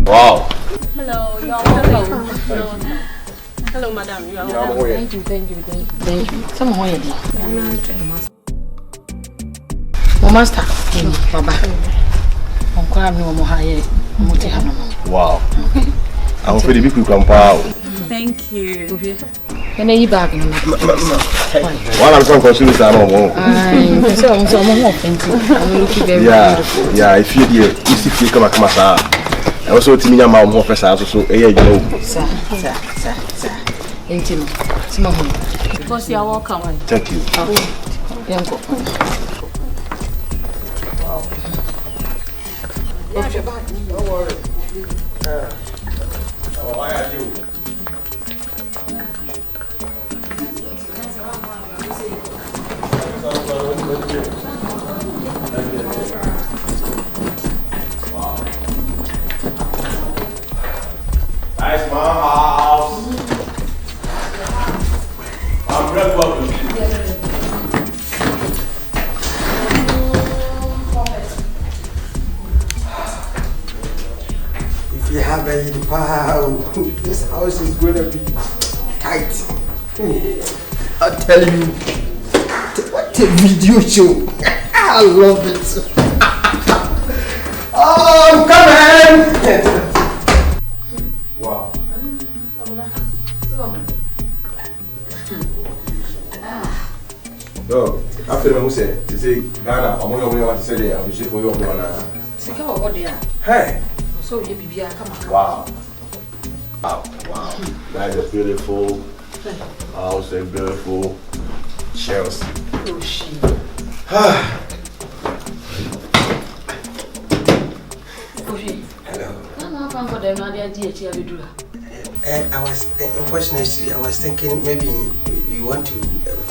Wow. Hello, you are welcome. Hello, madam. You are welcome. Thank you. Some more. Master, Baba. Wow. I'm pretty big grandpa. Thank you. And you back in While I'm going to consume this, I don't know. Yeah, if you come back, I also tell me my mom offers also so you know. Sir. Because you are welcome. Thank you. Wow. Don't worry. Why are you? Nice mom house. I'm very welcome. If you have a wow, this house is going to be tight. I'll tell you. What a video show. I love it. Oh, I'm coming. Wow. Yo, after the say, to say Ghana, I'm going to say there, I'm for you. Hey. So you be come on. Wow. That is a beautiful house and beautiful shells. Oh, she. Hello. Unfortunately, I was thinking maybe you want to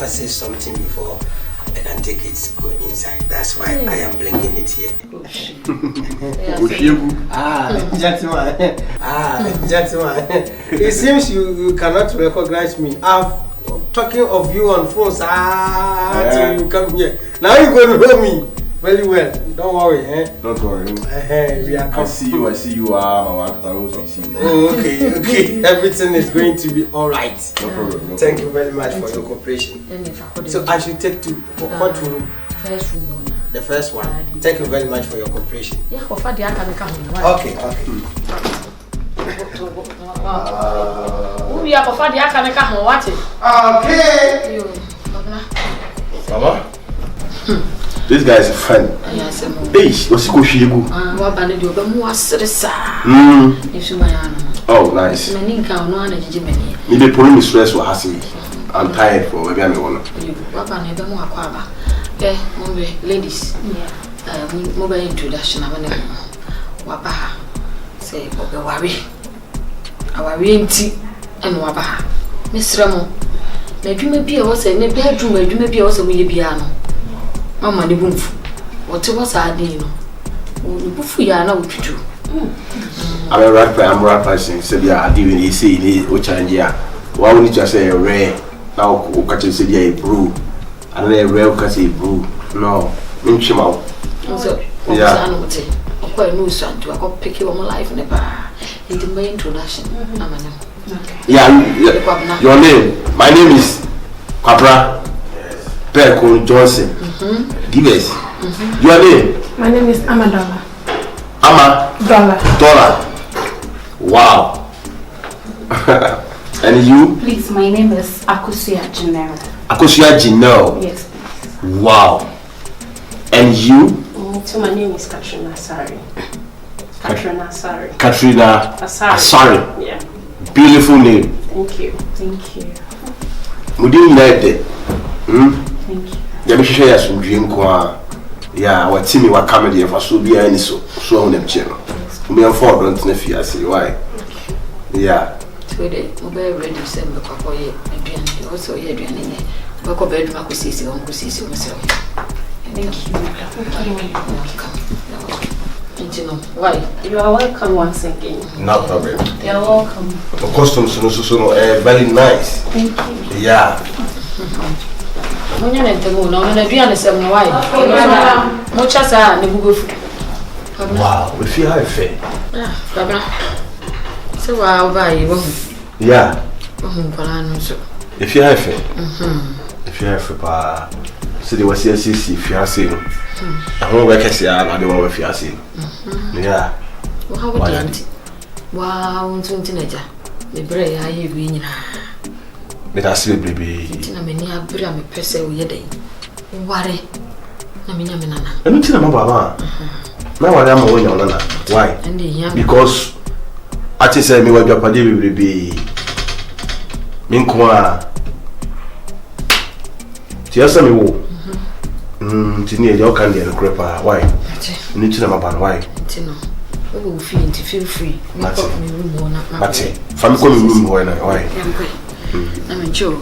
say something before I can take it, go inside. That's why I am blinking it here. Gentleman. It seems you cannot recognize me. I'm talking of you on phones till you come here. Now you're going to know me very well. Don't worry. Don't worry. We are I see you. My wife. I see you. Oh, okay. Everything is going to be all right. No problem. Thank you very much for your cooperation. So I should take to what room? First room. The first one. Thank you very much for your cooperation. Yeah, okay. We are for the Akanaka. What? Okay. Mama? This guy is a friend. Yes, what's Kohweigu? Oh, nice. Maybe pulling me stress for Hassan. I'm tired for maybe I'm one. Ladies, mobile introduction. I'm going to say, worry. Our tea and Wabaha. Miss Ramo, maybe maybe I was in a bedroom, maybe also me piano. Mamma, the roof. What was I doing? We are not to do. I'm a rapper, I'm rapping, said, yeah, I didn't see which I yeah. Why would you just say a rare? Now, catch a city a brew, and then a rare catch a brew. No, minchim out. Yeah, quite new son to I got pick you on my life in the bar. Into my introduction. Yeah, your name. My name is Kabra Perko Johnson. Give us your name. My name is Amadola. Dollar. Wow. And you? Please, my name is Gynel. Gynel. Yes. Wow. And you? So my name is Katherine. Sorry. Katrina Asari. Yeah. Beautiful name. Thank you. We didn't like it. Thank you. Yeah, we share some dream. Yeah, our team were coming here for so be any so on them channel. We are for don't know if you see why. Yeah. Today, mobile ready send the couple here. Also, here, we go bedroom. I could see myself. Thank you. Why? You are welcome once again. No problem. You are welcome. The costumes are very nice. Thank you. Yeah. When you're not the moon, I'm going to be on the same way. Much as I never go. Wow, we feel how it feel. Baba. So wow, buy you. Yeah. So. If you have it. If you have a so they was CC if you have seen. I won't work as I don't know if you have seen. Yeah. How would you? Wow, 20 naja. The bray I have been. But I still baby. Tina many a bra me pese o yede. Worry. Na me nyame nana. Enu tina ma baba. Na worry am wo nyona na. Why? Because I just say me wa japa dey baby. Me nko a. Ti asa me wo. Tini e yo kan dey no crepa. Why? Enu tina ma baba why? Tino. Oh, feel free. But family come room why? I'm sure.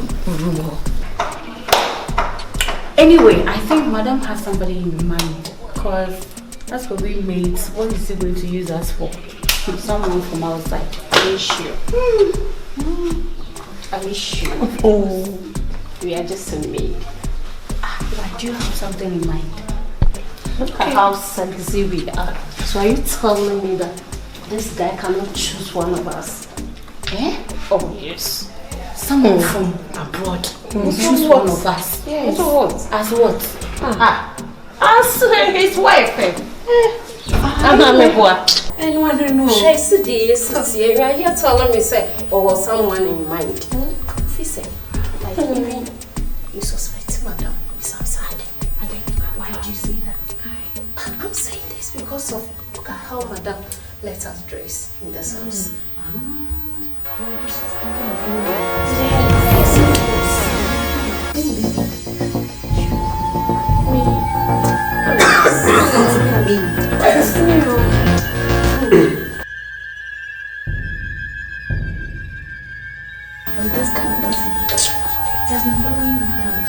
Anyway, I think Madam has somebody in mind because that's what we made. What is he going to use us for? Someone from outside. Are you sure? Are you sure? Oh, we are just a maid. But do you have something in mind? Look at how sexy we are. So are you telling me that this guy cannot choose one of us? Eh? Oh yes. Someone from abroad will choose one of us. Yes. So what? As what? As his wife. Anyone don't know. She said this. You are here telling me say, or someone in mind. He said, like maybe you suspect Madam is outside. Why did you say that? I'm saying this because of look at how Madam let us dress in this house.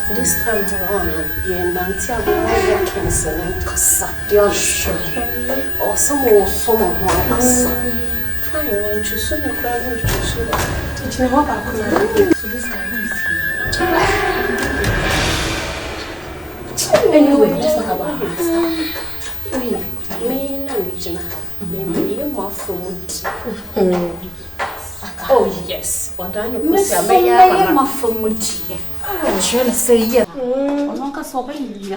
This time around, you're canceling or someone fine, won't you soon cry? So this guy is here. Anyway, let's talk about this. Me, oh yes, what I know is a mayor from Muti. I'm trying to say yes. I'm so baby.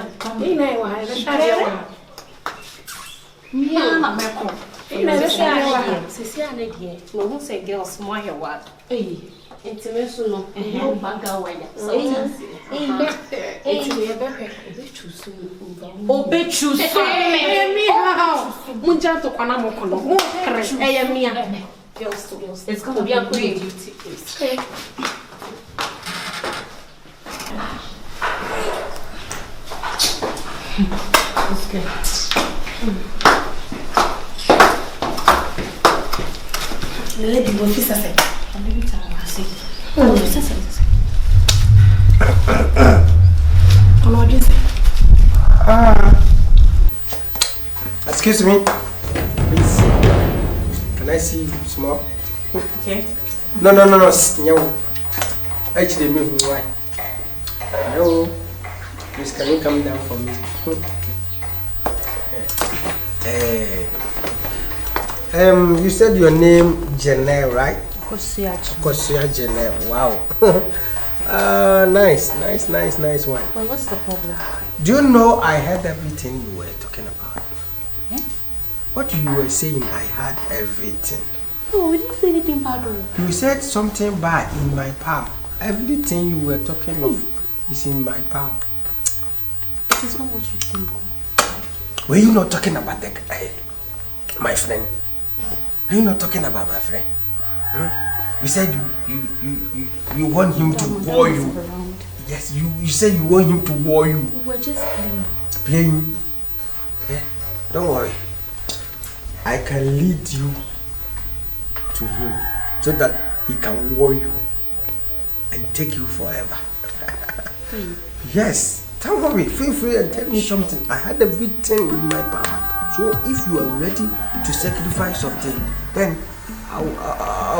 No say girls my what? Intimacy no bag away. Obechu Munja to Kanamokono. Girls to girls. It's gonna be a great duty. It's good. Lady Bofisa said, I'm going to say, oh, what do you say? Excuse me, please. Can I see you small? Okay. No. Actually, me why? No. Please, can you come down for me? You said your name Gynel, right? Kosia Gynel. Wow. Nice one. Well, what's the problem? Do you know I heard everything you were talking about? Yeah? What you were saying, I heard everything. No, we didn't say anything bad. You said something bad in my palm. Everything you were talking of is in my palm. It is not what you think. Were you not talking about the guy, my friend? Are you not talking about my friend? You said you want him to war you. Yes, you said you want him to war you. We were just playing. Playing? Yeah, don't worry. I can lead you to him so that he can war you and take you forever. Yes, don't worry. Feel free and tell me something. I had everything in my palm. So if you are ready to sacrifice something, then I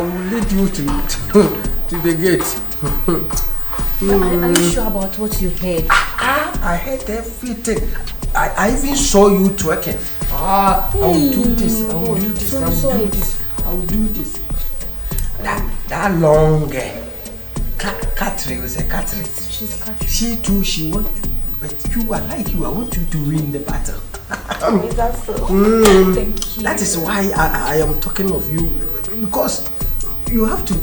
will lead you to the gate. Are you sure about what you heard? I heard everything. I even saw you twerking. I will do this. I will do this. I will do this. I will do this. That long Katherine was a Katherine. She's Katherine. She too, she wants to, but you are like you. I want you to win the battle. Is that so? Thank you. That is why I am talking of you, because you have to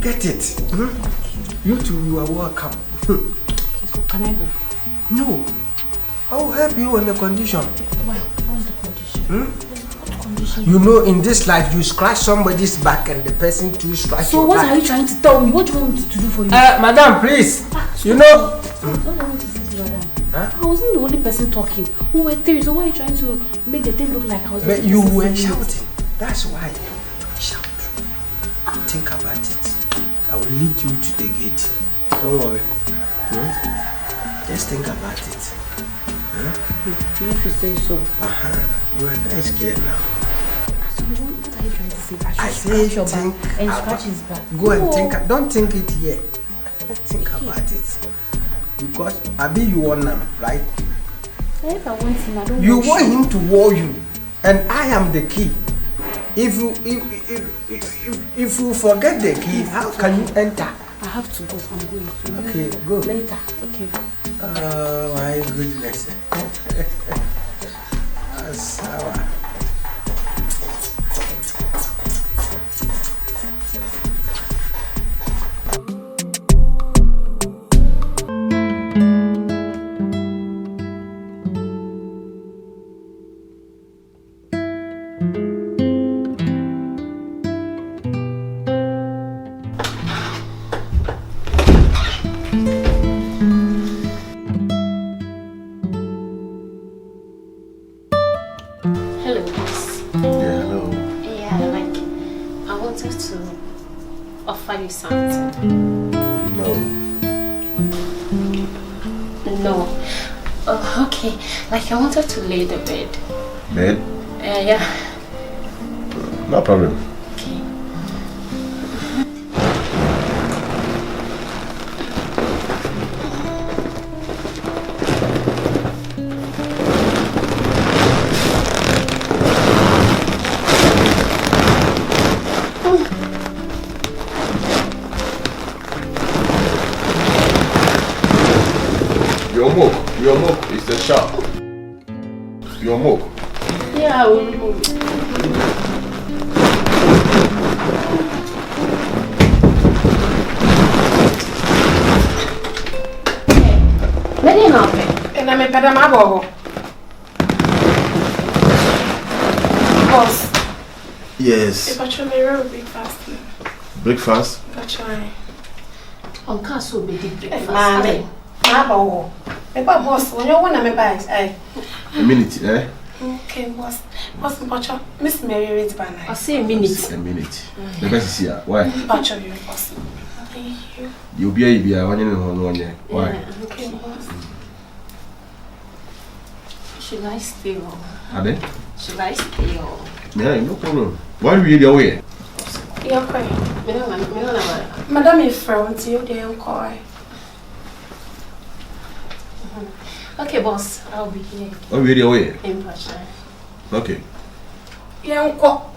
get it. You too, you are welcome. Okay, so can I go? No, I will help you on the condition. Why? What's the condition? What condition? You know, in this life, you scratch somebody's back and the person too scratch so your what back. are you trying to tell me? What do you want me to do for you? Madam, please. You know. What do I want to say to madam? I wasn't the only person talking. We were three, so why are you trying to make the thing look like I was the But only you person were saying it? shouting. That's why. Shout. Think about it. I will lead you to the gate. Don't worry. Just think about it. You have to say so. You are a nice girl now. So what are you trying to say? I should say scratch your think back and about- scratch his back. Go and No. think. Don't think it yet. Think about it. Because Abi, you want him, right? If I want him, I don't You want want you. him to war you, and I am the key. If you forget the key, how can you enter? I have to go. I'm going. Okay, go. Later. Okay. Oh my goodness. Sour. Hello, boss. Yeah, hello. Yeah, like I wanted to offer you something. No. No. Oh, okay. Like I wanted to lay the bed. Bed? Yeah. No problem. Okay. Your milk is the sharp. Your milk. Yeah, I will remove it. Let me help it. And I'm a pedamago. Boss, Yes. if I try my real breakfast, Breakfast? I try. On castle be the breakfast. Mommy, my boy. My boss, when you want to buy, A minute, eh? okay, boss. Boss, Pacho, Miss Mary reads by night. I'll say a minute. A minute. The best is here. Why? Pacho, you boss. Thank you. You'll be a one year. Why? Yeah. Okay, boss. Should I stay on? Are they? Should I stay on? Yeah, no problem. Why are you the way? You're okay. Madam, if from you, they don't call. Okay, boss, I'll be here Why are you the way? in person. Okay. You don't call.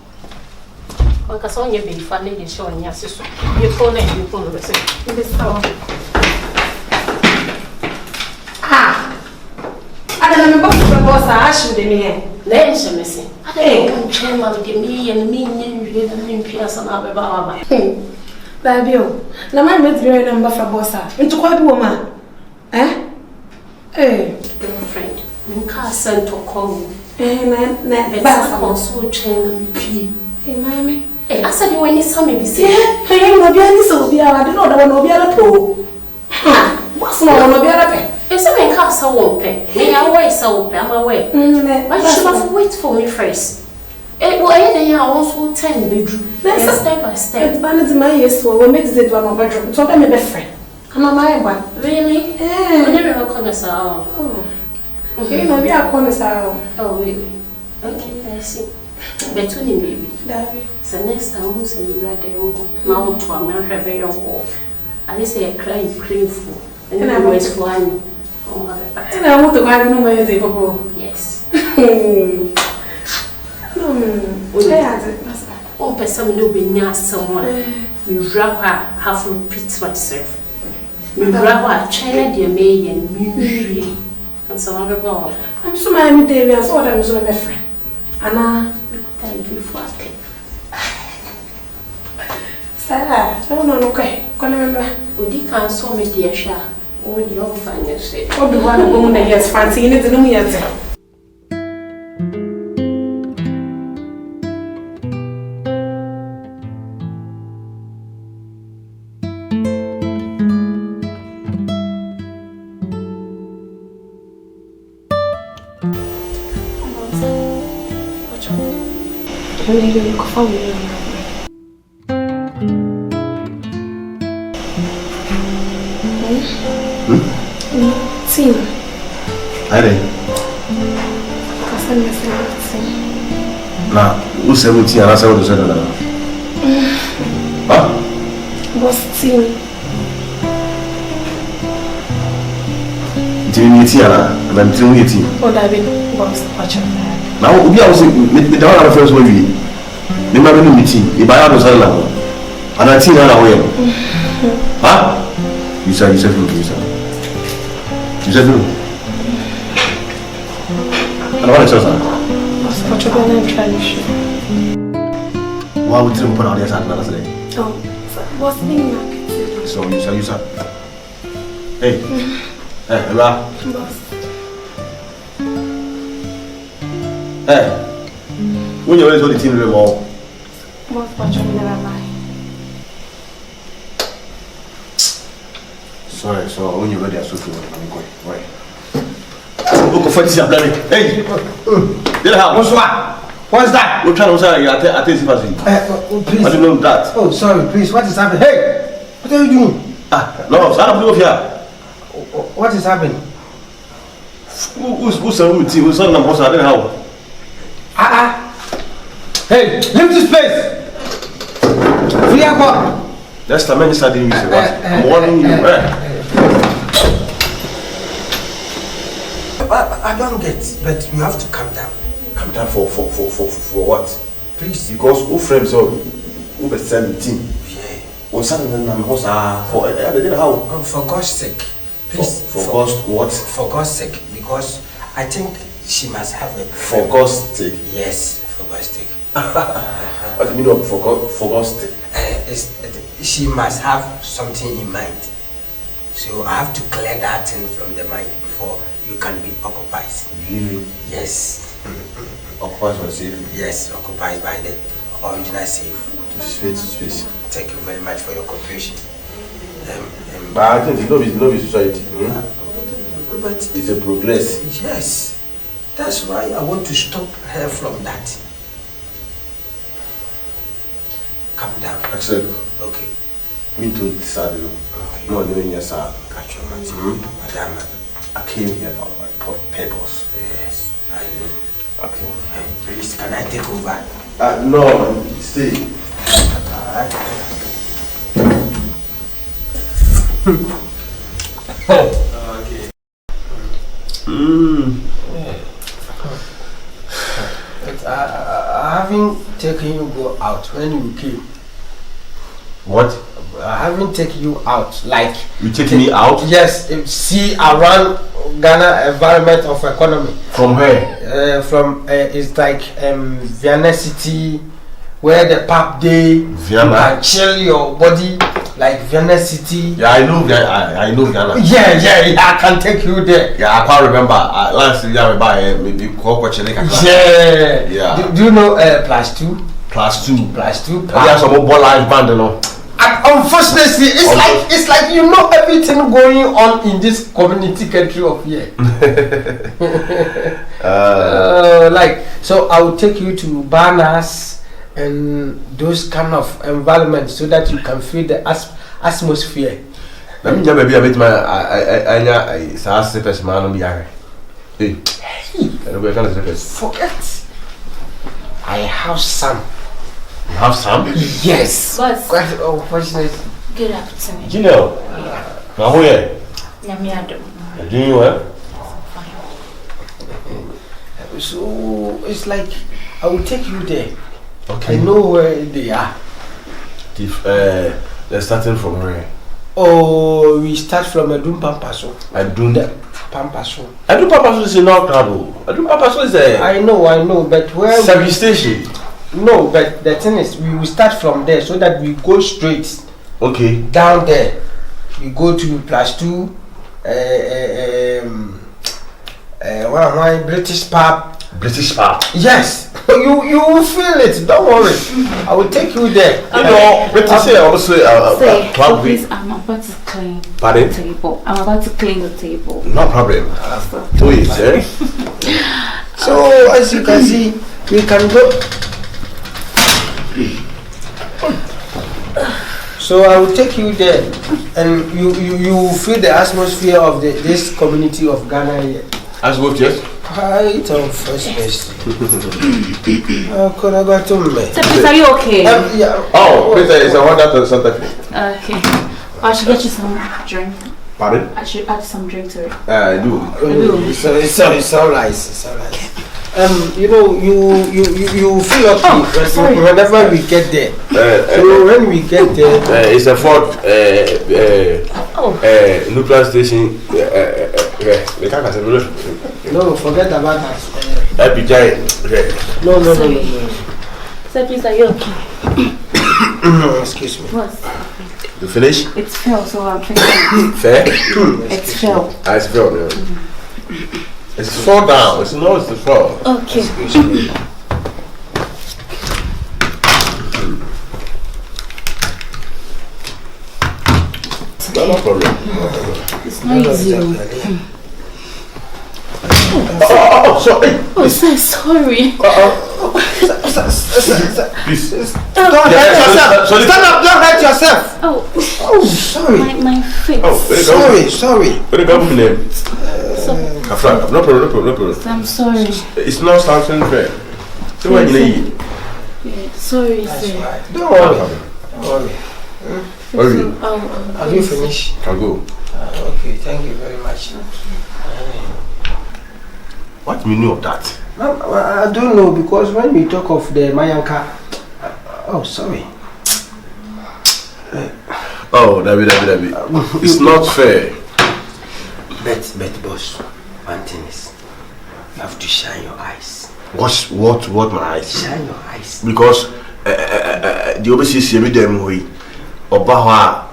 Because on your baby family, they show in your sister. You phone it, you phone it. This house. Ah! I don't remember the boss. I should be here. Then she missing. I don't chairman give me and me and you and Pierce and Abba Baba. Baby, now my mate very number for bossa. Into quite woman. Eh? Eh? Girlfriend, when car sent to call me. And That's also chain P. hey, mommy. I said you when you saw me be say. Yeah, hey, no, be any so be I don't know that one no be a pro. Ha! What's no be a pay? If someone can't so pay, may I wait so pay, I'm away. But you should have wait for me first. It will end I also 10 bedroom. Let's step by step. It's banned in my yes, so we made it one bedroom. So I'm a best friend. I'm a my one. Really? Yeah. I never recognize us. Oh. You know, we are calling us out. Oh, really? Okay, I see. But to him, baby. David. So next time, who's in the right there? Now to America, your wall. I say a crying for. And I wait for one. And I want to buy the number of the people. Yes. Oh, person no be near someone. We wrap have to repeat myself. We wrap our China dear May and me. And some other ball. I'm so mad with David, I saw them so my friend. Anna, thank you for it. Sarah, no, okay. Can remember? We can't saw me dear Sha. Oh, the old fan, say. Oh, the one woman that gets fancy in it, and me at Sim. Are na o 17 ana sa o do so na. Ah? Boss Sim. Dimi ana, na mtinu yeti. O David, boss, watch out. Na obi a wo se me da na first one wi. Me ma be no meeting, e ba ya do so na. Ana ti na wo ye. Ha? You said no. And what is your son? What's your name? Tradition. Why would you put on your son last day? Oh, what's the name? So you said. Hey. Hey, Ella. Boss. Hey. When you're always the team the wall. Boss, watch your name. Sorry, so when you're ready, I'm going. Right. Confrontation, hey! What's that? We're trying to say, I take it. Please. I don't know that. Oh, sorry, please. What is happening? Hey! What are you doing? No, I'm not here. What is happening? Who's who's on the house? I don't know how. Hey, leave this place! Free up! That's the man starting music. I'm warning you. I don't get, but you have to calm down. Calm down for what? Please. Because who frames up? Who be 17? Yeah. Or something for I don't know how. For God's sake. Please. For God's what? For God's sake. Because I think she must have a... For God's sake? Yes, for God's sake. What do you mean of for God's sake? She must have something in mind. So I have to clear that thing from the mind before you can be occupied. Really? Yes. Occupied by safe? Yes, occupied by the original safe. To space. Thank you very much for your cooperation. But I think it's not society. But it's a progress. Yes. That's why I want to stop her from that. Calm down. Accept. Okay. Me too sad. Okay. No doing yes, sir. Catch your madam. I came here for my purpose. Yes, I know. Okay. Please, can I take over? No, stay. Okay. I haven't taken you go out when you came. What? I haven't taken you out. Like you taking me out? Yes. See around Ghana environment of economy. From where? It's like Vienna City, where the pub day. Vienna. You can chill your body like Vienna City. Yeah, I know Ghana. Yeah, I can take you there. Yeah, I can't remember. Last year I buy maybe Yeah. Do you know plus two? Plus two. Yeah, some more live band, you know. Unfortunately, it's like you know everything going on in this community country of here. Like so, I will take you to banners and those kind of environments so that you can feel the atmosphere. Let me just maybe a bit my I say first man be here. Hey, forget. I have some. You have some? Yes. Boss. Quite unfortunate. Good afternoon. Gynel. Now who here? Nyamiado. You're doing well? So it's like I will take you there Okay. I know where they are. They're starting from where? Oh, we start from Adum Pampaso. Adum Pampaso. Adum Pampaso is in North Crado. Adum Pampaso is a. I know, but where? Service station. No, but the thing is, we will start from there so that we go straight. Okay. Down there, we go to +2. British pub. British pub. Yes, you will feel it. Don't worry. I will take you there. You know, British say also club. Please, I'm about to clean Pardon? the table. I'm about to clean the table. No problem. Do it, eh? So as you can see, we can go. So I will take you there, and you will feel the atmosphere of this community of Ghana here. As what, yes? Height of freshness. Could I go to me? So, please, are you okay? Yeah. Oh, Peter, it's a wonder to Santa Fe. Okay. I should get you some drink. Pardon? I should add some drink to it. I do. So it's all right. It's all right. You know, you feel okay whenever we get there. So when we get there, it's a Ford nuclear station. no, forget about that. No. So please, are you okay? Excuse me. What? You finish? It's fell, so I'm fixing it. Fair? It's fell. It's fell, yeah. It's fall down. It's the fall. Okay. Excuse me. No problem. It's not easy. Sorry. Oh, sir, sorry. Please. Don't hurt yourself. Sorry. Stand up. Don't hurt yourself. Oh, Sorry. my face. Sorry. Where the government? Sorry. No problem. I'm sorry. It's not something fair. So when you need. Yeah, sorry, sir. Don't worry. Have you finished? Can go. Okay, thank you very much. What meaning of that? I don't know, because when we talk of the Mayanka, sorry. Oh, David. It's not fair. But boss, one thing is, you have to shine your eyes. What my eyes? Shine your eyes. Because the overseas see me them way. Oba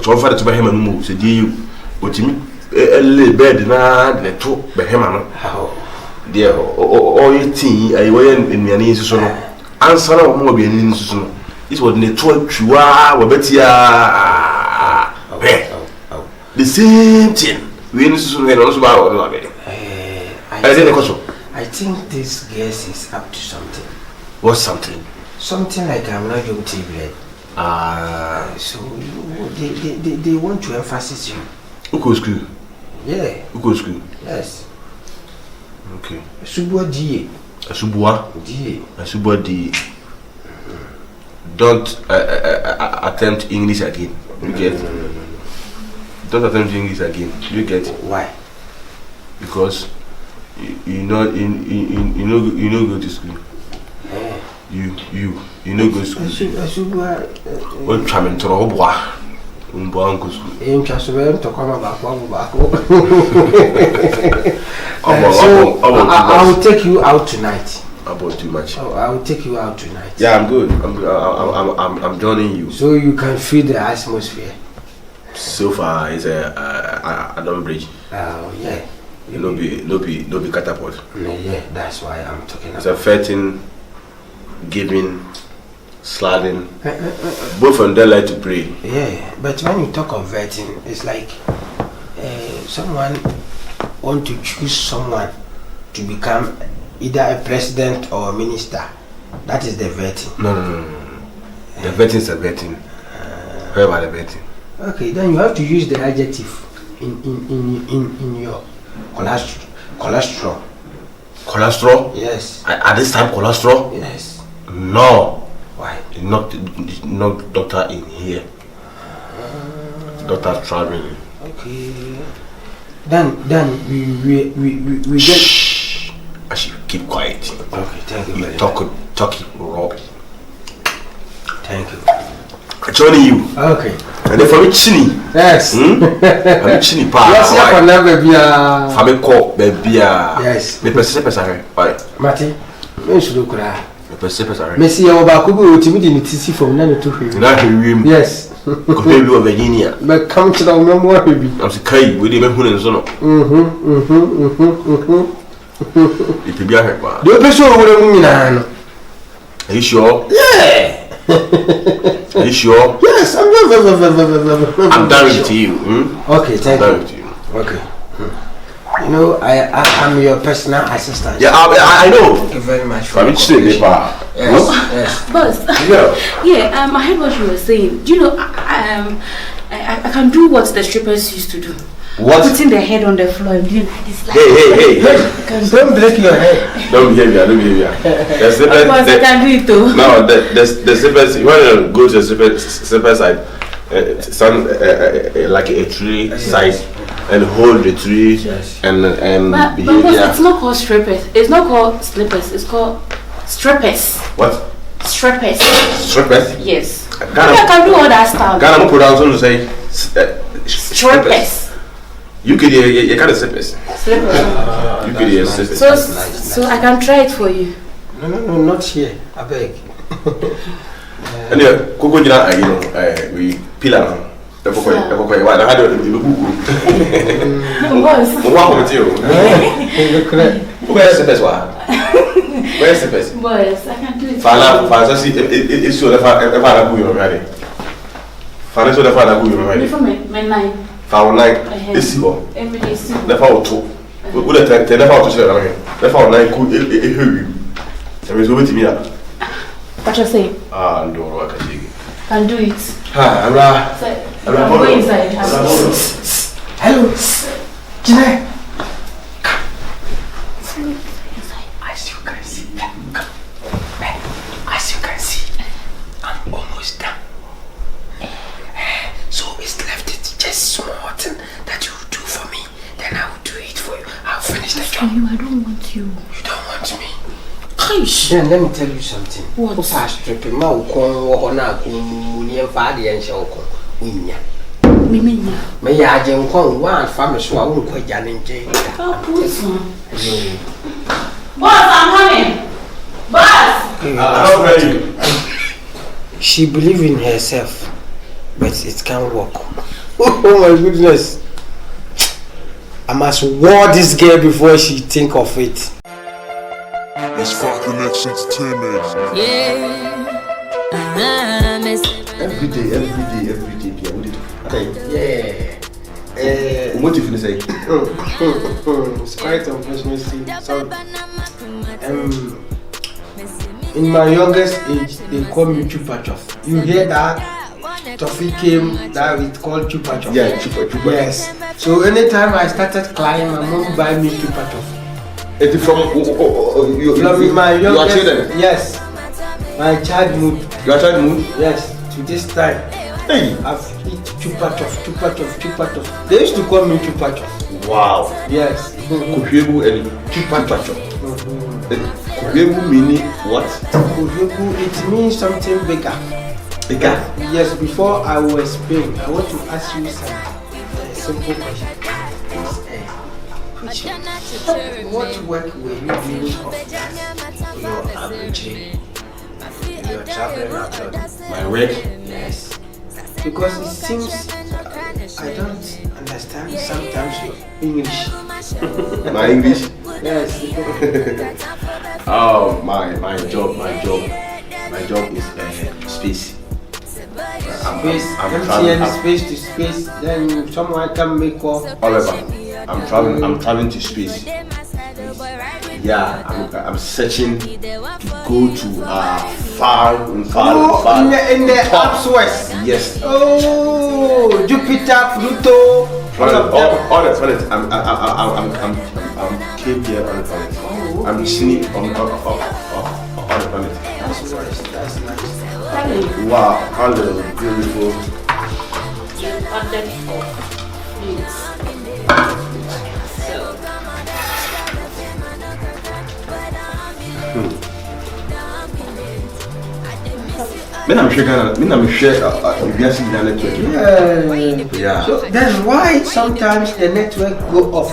so far to him and move. Said you, what you a bed na the two behema no. There all your tea I went in my knees so no. Answer no more be in so no. This was the two chua we betia. The same thing. We need to know also about it. I think this guest is up to something. What's something? Something like I'm not going to be. So they want to emphasize you. Who goes school? Yeah. Who goes school? Yes. Okay. Subwa DA. Subwa DA. Don't attempt English again. You get? Don't attempt English again. You get? Why? Because you know go to school. You know go to school. What traveling to Robwa? I will take you out tonight. About too much. I will take you out tonight. Yeah, I'm good. I'm joining you. So you can feel the atmosphere. So far, it's a double bridge. Oh yeah. No be catapult. Yeah, that's why I'm talking about. It's a 13, giving, sliding. Both of them like to pray. Yeah, but when you talk of vetting, it's like someone want to choose someone to become either a president or a minister. That is the vetting. No. The vetting is a vetting. Where about the vetting? Okay, then you have to use the adjective in your cholesterol. Cholesterol? Yes. At this time, cholesterol? Yes. No. Why? Not doctor in here. Doctor traveling. Okay. Then we get. Shh. I should keep quiet. Okay, thank you very much. Talkie, Robbie. Thank you. Joining you. Okay. And then for me, Chini. Yes. I'm Chini pa. Yes, yeah, for now, baby. For me, call baby. Yes. Me perceive sorry. Bye. Mati, me should look at. Me perceive sorry. Me see you back. Who go to me? The TC from none to him. Na him. Yes. Go baby of Virginia. But come to the memoir, baby. I'm say kai. We dey me hu ne so no. It be a help. The person who will win. Are you sure? Yeah. Are you sure? Yes, I'm done with you. Okay, thank Done you. with you. Okay. You know, I'm your personal assistant. Yeah, I know. Thank you very much for For me, Chini pa. Yes, yes. Boss. Yeah. Yeah, I heard what you were saying. Do you know, I can do what the strippers used to do. What? Putting their head on the floor and doing like this. Like Hey. Don't break your head. Don't behave here. The slippers. Boss, I can do it too. No, the slippers. You want to go to the slipper side, stand like a tree side, and hold the tree, Yes. and But behave boss, here. it's not called strippers. It's not called slippers. It's called strippers. What? Strippers. Strippers? Yes. Ghana- I can do all that stuff. Ghana mo pronounce to say Strippers. You could you kind of slippers. Slippers. You could hear slippers. So I can try it for you. No, not here. I beg. Anyway, Coco Jina, we pillar. The Coco, why? I had a Boss. What with you? Where's the best one? Where's the best? Boss, I can do it. It's so the father who you're ready. Father, so the father who you're ready. Before my nine. Father, like, it's you. Every day, see. The father too. Would the father to say, the father like could you. There is over to me. What you say? Ah, no, I can dig it. Can do it. I'm So, I'm going inside. Hello. Gynel. As you can see, I'm almost done. So it's left just small thing that you do for me. Then I will do it for you. I'll finish the job. I don't want you. You don't want me. Gosh. Then let me tell you something. What? Who fast tripping? Ma ukon na kuni enfadi enche okon. Winya. Miminya. Me ya aje nkon wa family so a wo nkwa ja ne nje. Boss, I'm coming. Boss. I'm not ready. She believes in herself, but it can't work. Oh my goodness. I must war this girl before she think of it. It's Confronting Entertainment. Every day, Pia. Okay. Yeah. What do you feel to say? It's quite unfortunate. So, in my youngest age, they call me Chupa Chuff. You hear that? Toffee came that we call Chupa Chuff. Yeah, Chupa. Yes. So anytime I started crying, my mom buy me Chupa Chuff. It is from you. From my You are youngest. children. Yes. My childhood. You are trying to move. Yes. To this time. Hey. I've eat Chupa Chuff. They used to call me Chupa Chuff. Wow. Yes. Kohweigu and Chupa. Kohweigu meaning what? Kohweigu, it means something bigger. Bigger. Yes, before I will explain, I want to ask you some simple question. What work were you doing of your average your traveling abroad? My work. Yes. Because it seems I don't understand sometimes your English. My English. Yes. Oh, my job is space. Space, space to space, then someone can make call. Oliver, I'm traveling to space. Yeah, I'm searching to go to far. In the Alps West. Yes. Oh, Jupiter, Pluto. All the planets. I'm came here on the planet. I'm seeing on the planet. That's nice. That's nice. Wow, how beautiful. You ordered for fruits. So, I'm sure if you see the network. Yeah. So then why sometimes the network go off?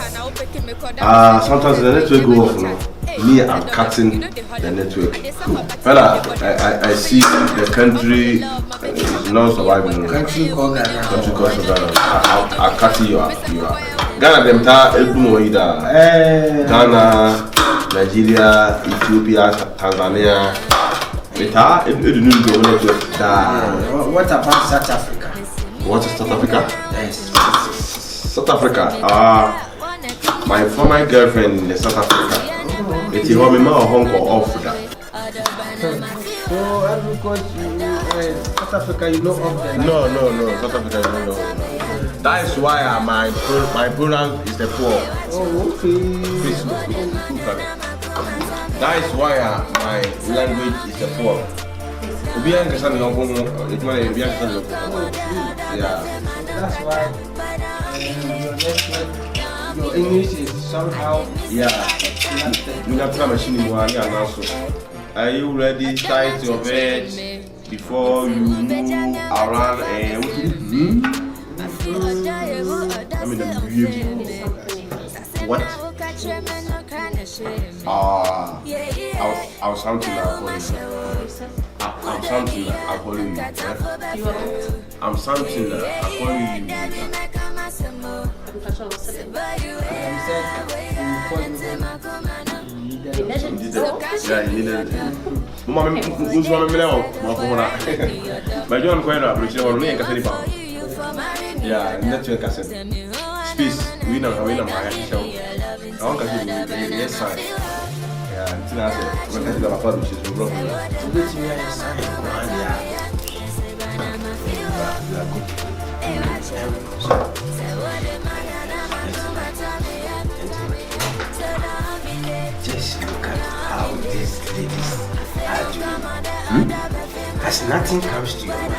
Sometimes the network go off. No? Me, I'm cutting the network. Fella, I see the country is not surviving. Country called Ghana. I'll cut you up. Ghana, them Ghana, Nigeria, Ethiopia, Tanzania. What about South Africa? What is South Africa? Yes. South Africa. My former girlfriend in South Africa. It's a home or Hong Kong off that. So every country, South Africa, you know of them. No, South Africa, no. That is why my pronoun is the poor. Oh, okay. Please look. That is why my language is the poor. Yeah. That's why your English is somehow. Yeah. Are you ready? Start your bed before you move around what? I was something I'll call you. I'm something I'll call you. I'm something I'll call you. Yeah, you need it. Mama, who's one of me now? My John Quena, which is on me and Cassandra. Yeah, network cassette. Space, we know how we know my show. I want to see the yes side. Yeah, it's not it. When I got a father, she's broken. Which way is sign? Just look at how these ladies are doing. As nothing comes to your mind.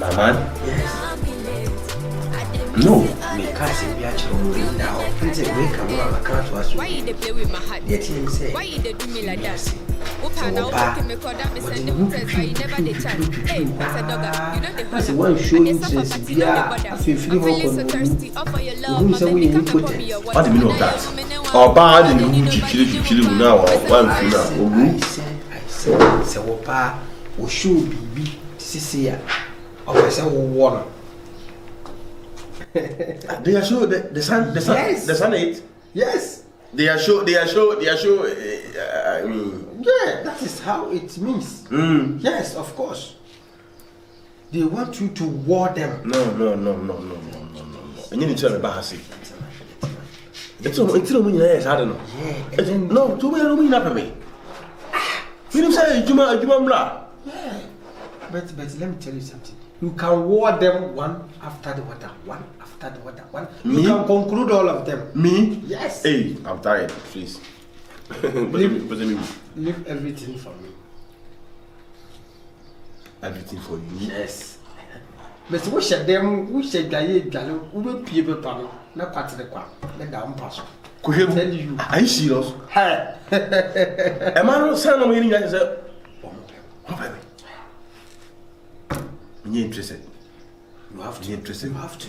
My man? Yes. No. Me can't say we are children now. Please wake up and account to us. Why you play with my heart? Yet you say. Why you do me like that? Opa now look me call that me send them press why you never dey chat. Hey, that's a dogger. You know the That's the one show interest. Yeah. I feel so thirsty. Up for your love. My baby come and pour me your water. What's the meaning of that? Or bad in the Gucci now or one I said, say Opa, we show baby. This is here. I said, one. They are sure the sun, Yes. the sun ate. Yes. They are sure. I mean, Yeah, that is how it means. Yes, of course. They want you to war them. No. And you need to tell me about her. It's until when you're I don't know. Yeah. No, to me, I don't mean that me. You didn't say Juma blah. Yeah. But let me tell you something. You can war them one after the other. One after the other. One. You can conclude all of them. Me? Yes. Hey, I'm tired, please. Leave everything for me. Everything for you? Yes. But we should them, we should die, we will be able to not part of the crowd. Let down pass. Could tell you. Are you serious? Hey. Am I not saying I'm getting that? You're interested. You have to. You're interested. You have to.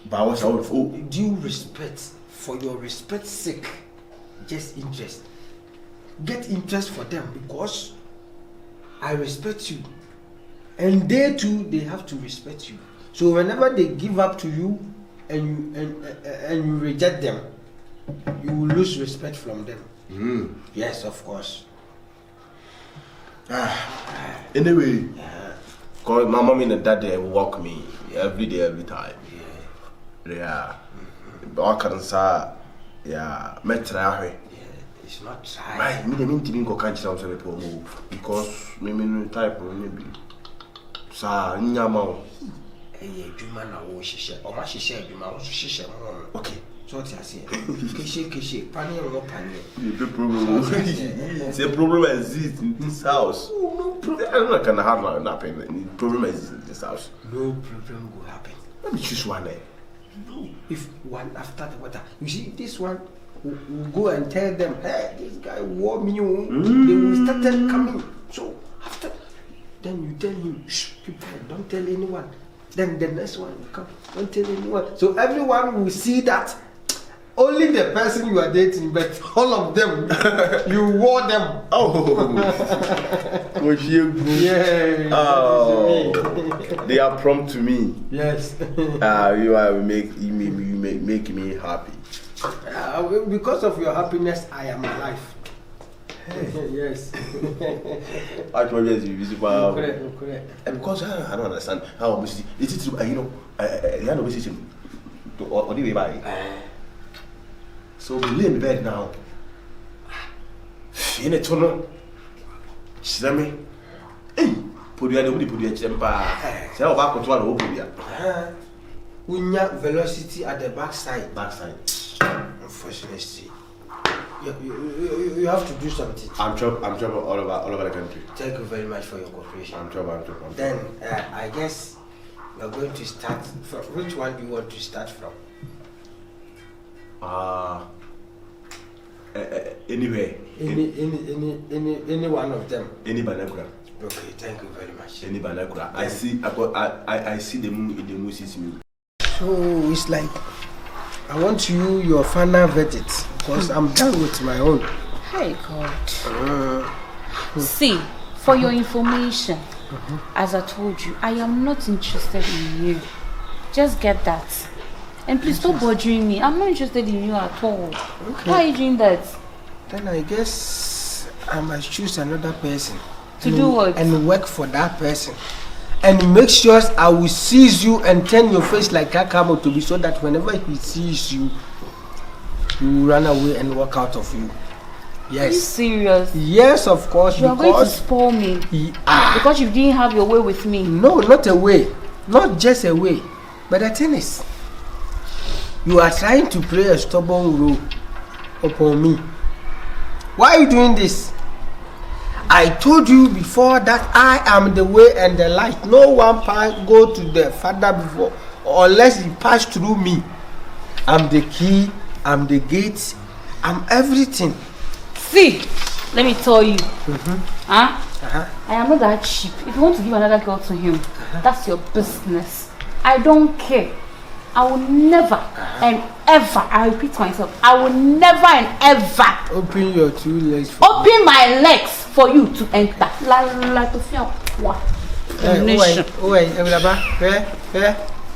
But what's our due respect, for your respect's sake, just interest. Get interest for them because I respect you. And they too, they have to respect you. So whenever they give up to you and you reject them, you will lose respect from them. Yes, of course. Anyway, cause my mommy and daddy walk me every day, every time. Yeah. I can say, yeah, it's not trying. Right, me didn't go catch some people move because me type maybe. Sa nyama. Hey, Juma na wo shisha. O ma shisha Juma wo shisha mo. Okay. So what you say? Kishe, pani or no pani. The problem. The problem exists in this house. No problem. I'm not gonna have nothing. The problem exists in this house. No problem will happen. Let me choose one. No. If one after the other. You see, this one we'll go and tell them, hey, this guy wore me. They will start coming. So after, then you tell him, shh, keep quiet, don't tell anyone. Then the next one will come, don't tell anyone. So everyone will see that only the person you are dating, but all of them, you wore them. Oh, yeah. Oh, they are prompt to me. Yes. You make me happy. Because of your happiness, I am alive. Yes. Actually, yes, you visible. Correct. And because I don't understand how it is, you know, you have no decision or the way by. So we lay in bed now. In a tunnel. Shame. Hey, put you at chamber. Say, back control over We need velocity at the backside. Unfortunately. You have to do something. I'm trouble all over the country. Thank you very much for your cooperation. I'm trouble. Then I guess we're going to start from which one do you want to start from? Anyway. Any one of them. Any banana. Okay, thank you very much. Any banana. I see the moon in the moon's moon. So it's like I want your final verdict because I'm done with my own. Hey God. See, for your information, as I told you, I am not interested in you. Just get that. And please stop bothering me. I'm not interested in you at all. Okay. Why are you doing that? Then I guess I must choose another person. To do what? And work for that person. And make sure I will seize you and turn your face like a camel to be so that whenever he sees you, he will run away and walk out of you. Yes. Are you serious? Yes, of course. You are going to spoil me. Because you didn't have your way with me. No, not a way. Not just a way. But the thing is, you are trying to play a stubborn role upon me. Why are you doing this? I told you before that I am the way and the light. No one go to the Father before unless he pass through me. I'm the key, I'm the gate, I'm everything. See, let me tell you. I am not that cheap. If you want to give another girl to him, that's your business. I don't care. I will never and ever, I repeat myself, I will never and ever open your two legs. Open my legs for you to enter. Like to feel what?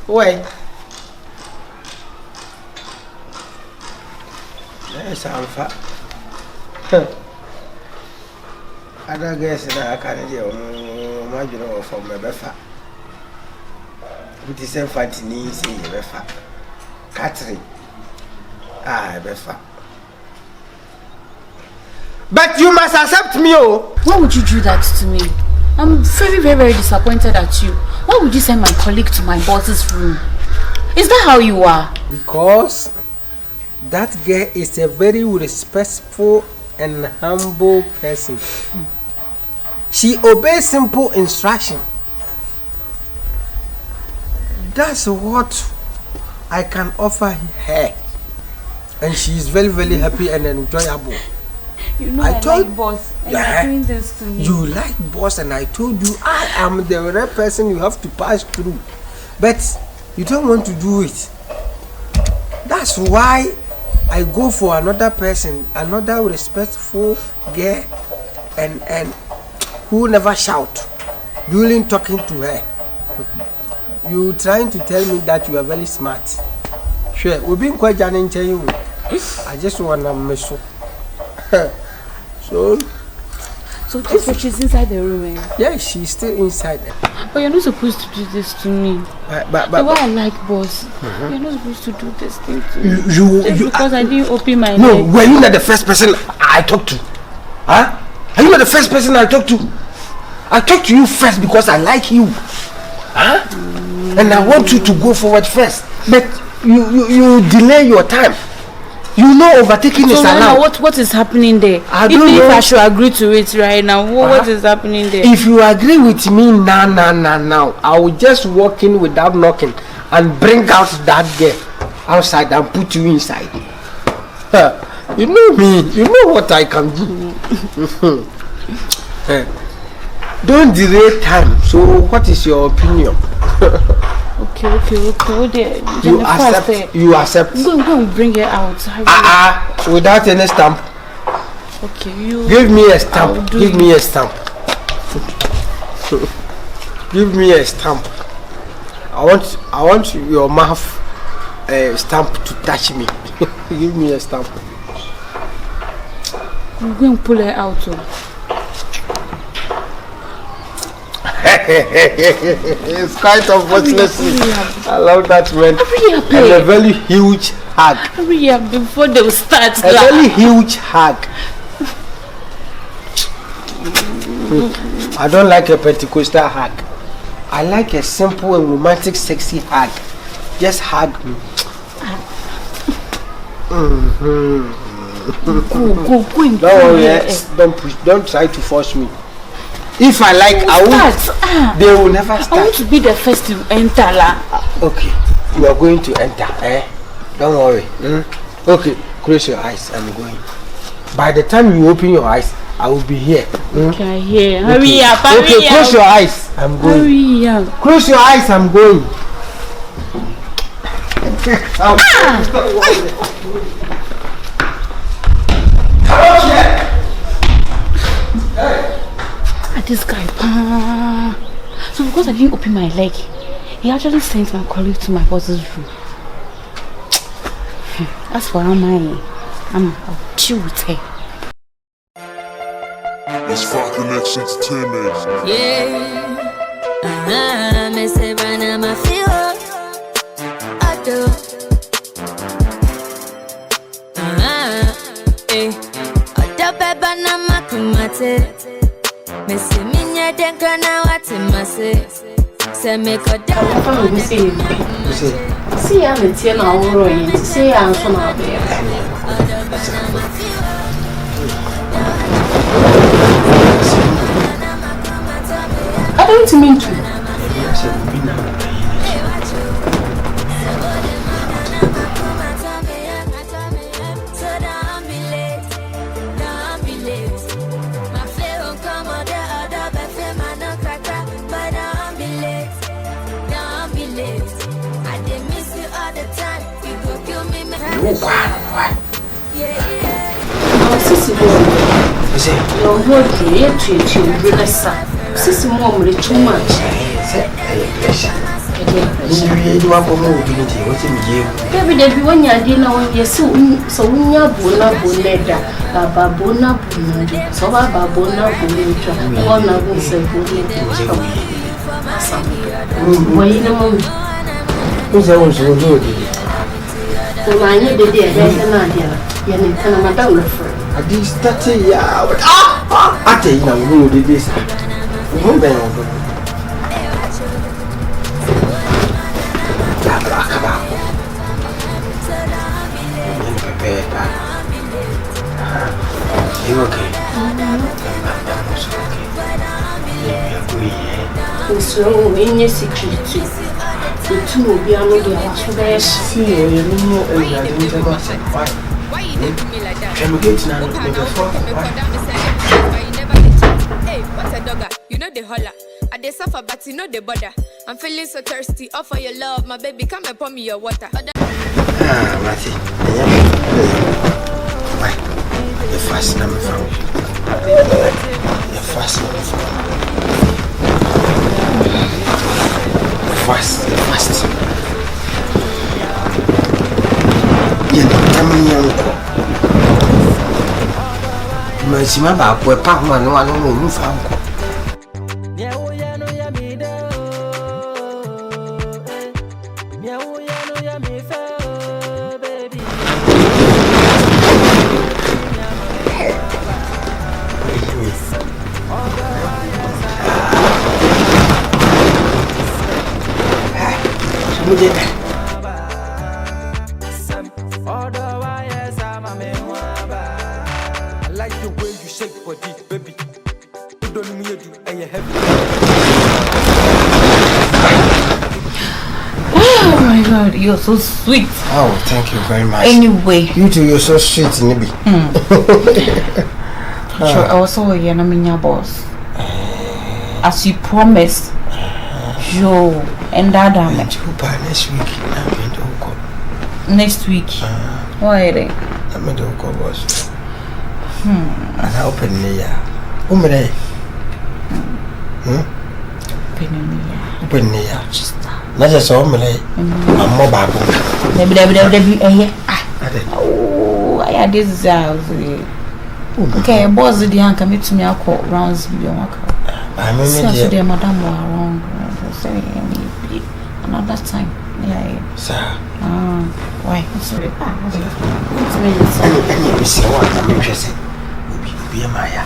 Wait, yes, I'm fat. I don't guess that I can't imagine from my befa. It is a fatty say befa. Katherine. Befa. But you must accept me, oh. Why would you do that to me? I'm very, very, very disappointed at you. Why would you send my colleague to my boss's room? Is that how you are? Because that girl is a very respectful and humble person. She obeys simple instruction. That's what I can offer her. And she is very, very happy and enjoyable. You know I like boss and you're doing this to me. You like boss and I told you I am the rare person you have to pass through. But you don't want to do it. That's why I go for another person, another respectful girl and who never shout during talking to her. You trying to tell me that you are very smart. Sure, we've been quite challenging you. I just want to mess up. So she's inside the room, eh? Yeah, she's still inside. But you're not supposed to do this to me. But the way I like boss, you're not supposed to do this thing to me. Just because I didn't open my No, leg. were you not the first person I talked to? Huh? Are you not the first person I talked to? I talked to you first because I like you. Huh? And I want you to go forward first. But you delay your time. You know overtaking is allowed. What is happening there? I don't know. If I should agree to it right now, what is happening there? If you agree with me now, I will just walk in without knocking and bring out that girl outside and put you inside. You know me. You know what I can do. Don't delay time. So, what is your opinion? Okay. You accept. You accept. Go and bring it out. Without any stamp. Okay, you. Give me a stamp. Give me a stamp. Give me a stamp. I want your mouth stamp to touch me. Give me a stamp. I'm going to pull it out. It's quite unfortunate. I love that man. And a very huge hug. Hurry up before they will start. A very huge hug. I don't like a Pentecostal hug. I like a simple and romantic, sexy hug. Just hug me. Go. Don't worry, don't push, don't try to force me. If I like, I will. They will never start. I want to be the first to enter. Okay, you are going to enter. Don't worry. Okay, close your eyes. I'm going. By the time you open your eyes, I will be here. Okay, here. Hurry up. Okay, close your eyes. I'm going. Hurry up. Close your eyes. I'm going. This guy, so because I didn't open my leg, he actually sent my colleague to my boss's room. As for I'll chill with her. It's Confronting Entertainment. Yeah, me say Brana ma feel ado. Oda beba na makumate. Me say minya denka na wati mase. Say me koda. See ya me tie na woro yi. See ya anso na be. I don't mean to. Sisi mom re too much. Baby when you dey now you so unya bona boneda baba bona boneda so baba bona boneda ona go say boneda why no mom who's the one so do the man you dey there na dia ya ne kana madam refer I did start ya ate na wo dey this wo be no you okay? So in your security, the two will be able to see you know why you did me like that? Can we get now? Hey, what's a dogger? You know the holler. I dey suffer, but you know the bother. I'm feeling so thirsty. Offer your love, my baby. Come and pour me your water. Mati. Why? The fast number from you. The fast number from fast. Yeah, come here. Mazima ba kwa pa ma no anu no fa nko. God, you're so sweet. Oh, thank you very much. Anyway, you two, you're so sweet, Nibi. Sure, I was over here, I'm boss. As you promised, Joe and Dad, I'm next week. Next week. Why? I'm a dog, boss. And I open the Umre. Open the just not just Omre. I'm more back. Oh, I had this. Okay, boss, the young commit to me. I'll call rounds beyond. I'm a madam around. Another time. Yeah, sir. Why? Sorry. I'm interested. Be a Maya.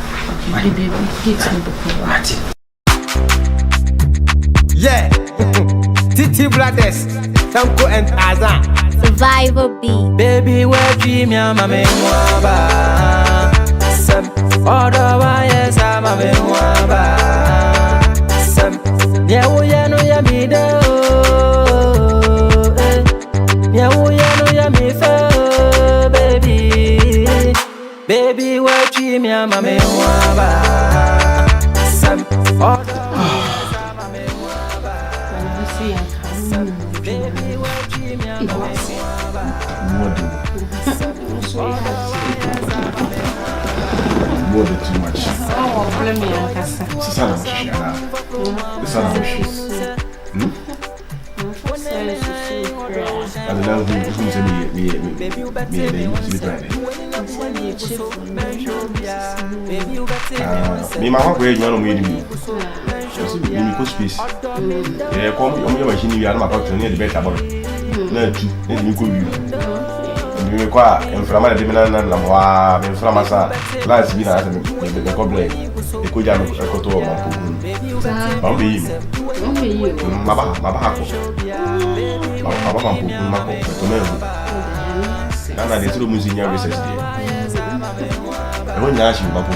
Yeah. Titi Brothers, Tanko and Azan. Survivor B. Baby, where dream ya mame mwaba. Sem, odo wa yes mame mwaba. Sem, ya no ya mi de o. Ya no ya mi fe, baby. Baby, where dream ya mame mwaba. Sem, odo wa yes mame mwaba. Baby, where dream ya mame mwaba. More than too much. Oh, blame me, Ankasa. Me, my wife, you know, me. Me, space. Yeah, come, you're machine, you are not about to need the better about it. No, you could. Me kwa inflama de bina na mwa me inflama sa last bina asa me problem e ko ja me ko to ma ko ba be yi ma ba ko ma ko to me na de tro muzi nya research de e won na shi ba ko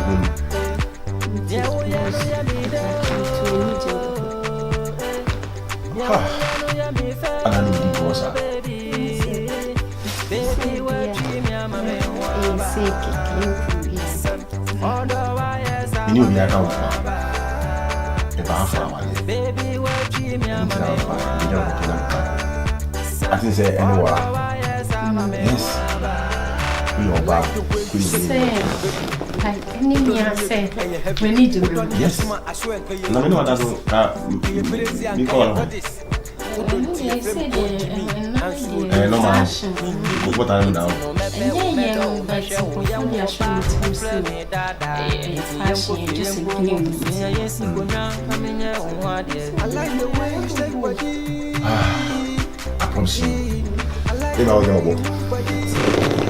ana ni di ko sa ini ubi aka wa e ba fa wa le I think say anywhere yes we are back like any year say we need to remember yes na me no ada so ka mi call I said no man what I am now yeah, but portfolio show me to see fashion just include I promise you if I was going to go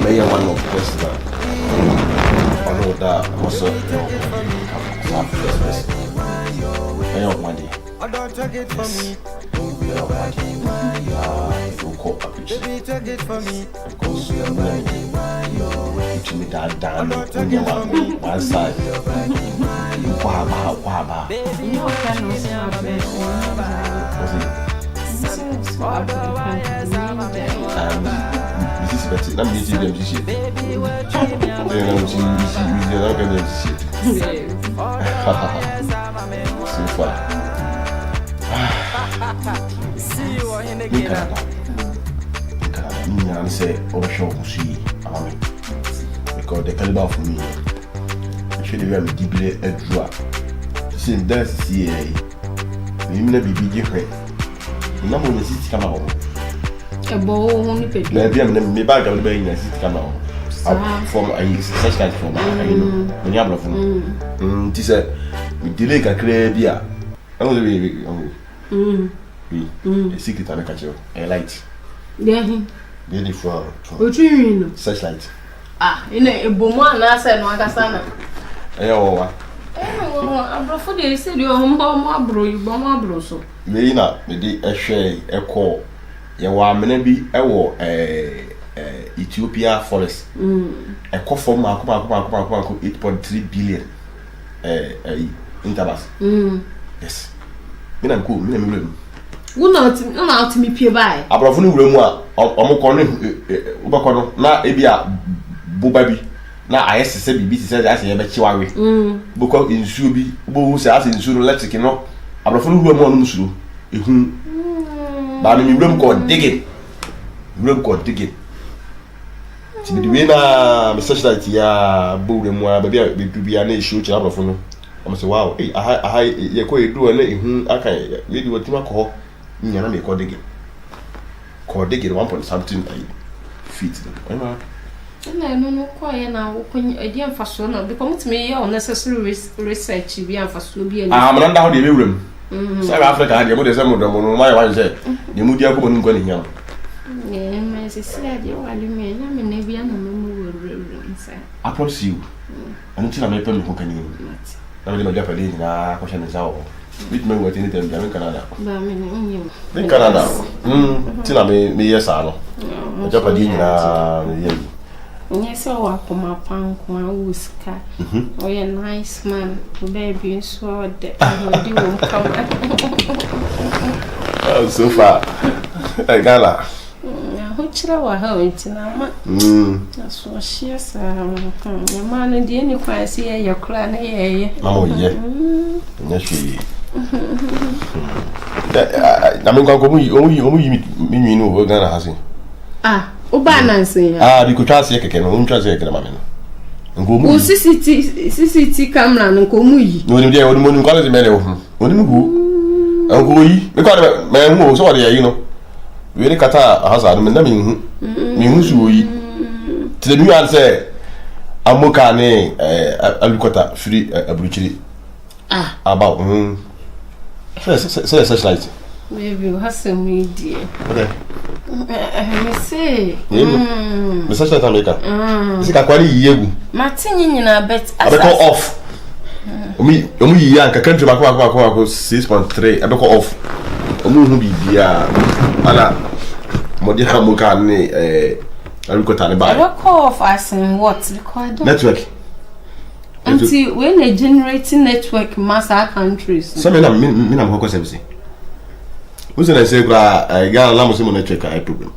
may one of the best I know that also money yes because you me that down one side this is better. Let me give them this shit. So far. I say, oh, show see, because the caliber for me, actually, we have a deeply a drop. See, that's CA. We may be different. Number of cities come out. A bowl only paper. Maybe I'm the bag of the bay in the city come out. From a such kind from when you have from. This we delay a clear beer. I want to be a secret and a catcher, a light. Yeah. Really for what you mean? Such light. Ah, in a boman, I said, no, I got sana. Oh, I'm before they said you're more bro, you bomb bro. So, may not be a share, a call. You are maybe a war, Ethiopia forest. A call for 8.3 billion intervals. Yes. I'm cool, Who not to me pay by? Abrafunu wuremu a omukọ ne ubakọ no na ebia bobabi na ayese se bibi se ase ye be chiwawe boko insuo bi bo se ase insuo electric no abrafunu wuremu onu musuro ehun ba me wurem ko digging ti bi na me society ya bo wuremu a ba bia na issue chi abrafunu o say wow aha ye ko edu na ehun aka we di wotima ko nyana me ko digging 1 something feet. No, quite now. I didn't fast no because me unnecessary research be and fast will be. I'm not how the room. South Africa had the mother some of them. My wife said, "You moved your woman going here." Yeah, my sister, you are the man. I'm a navy and I promise you. Until I make them who can you. I'm going to get a lady now. Question is out. Which men were in Canada. In Canada. Till I may yes, I know. Japanese. Yes, I walk on my punk, my whisker. Oh, you're nice man. Baby, so that you won't come. Oh, so far. I got Which I was home to now. That's what she is. Your man and the any quite see your clan. Oh, yeah. Yes, she. I mean, go me know we're gonna have Ah, Obanancy. Ah, you could try to say, I can translate the man. And go move CCT camera and Komui. No, the old morning quality man. When you go, and go ye, because man who was already, you know. Really Kata has a man, means we to the new answer. I'm Mokane, a Lucota, free a brutality. Ah, about such light. Maybe you have some media. Okay. I say, Such a America. Is it a quality you? Martin in a bet. I bet off. Me, young, a country back 6.3. I bet off. Be Anna Modiha Mokane, a Lucota. I don't call off as in what's required. Network. Until when a generating network mass our countries. Some men are more service. Who's I say, I got a Lamosim network I problem.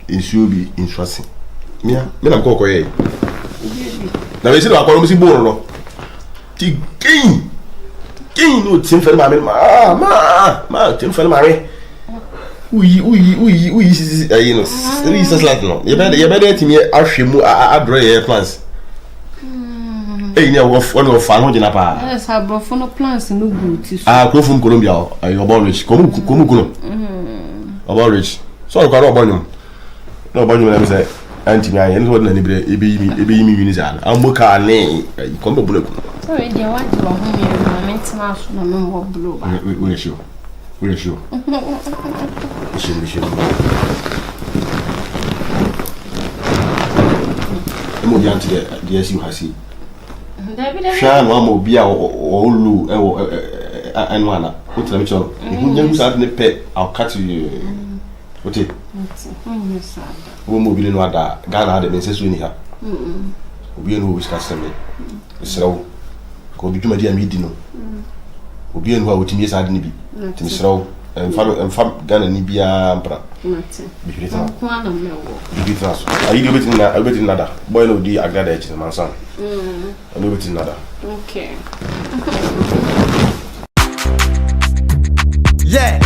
It should be interesting. Yeah, men are cocoa. Now, is it a promising born? King, no, Tim Felmary, ma, Tim Felmary. We, you know, it's like no. You better to me, I draw your plans. Hey, you have one of Fano Janapa. Yes, I brought for no plans in no good. Ah, go from Colombia. I about rich. Come. About rich. So I got about him. No, about him, say, Auntie, I ain't what anybody be me. I'm more car name. Come to Blue. Sorry, dear, what do you want me? I meant to ask no more blue. We're sure. We should. I'm going to get the SU has seen. Shan one more beer or lu and one. What let me tell you? You have the pet, I'll cut you. What it? We'll move in water. Ghana had a message in here. We know which customer. So, go be to my dear meeting. We'll be in what with me as I didn't be. So, and fam Ghana Nibia. Are you getting another? Boy, no, the Agada, my son. I'm getting another. Okay. Yeah.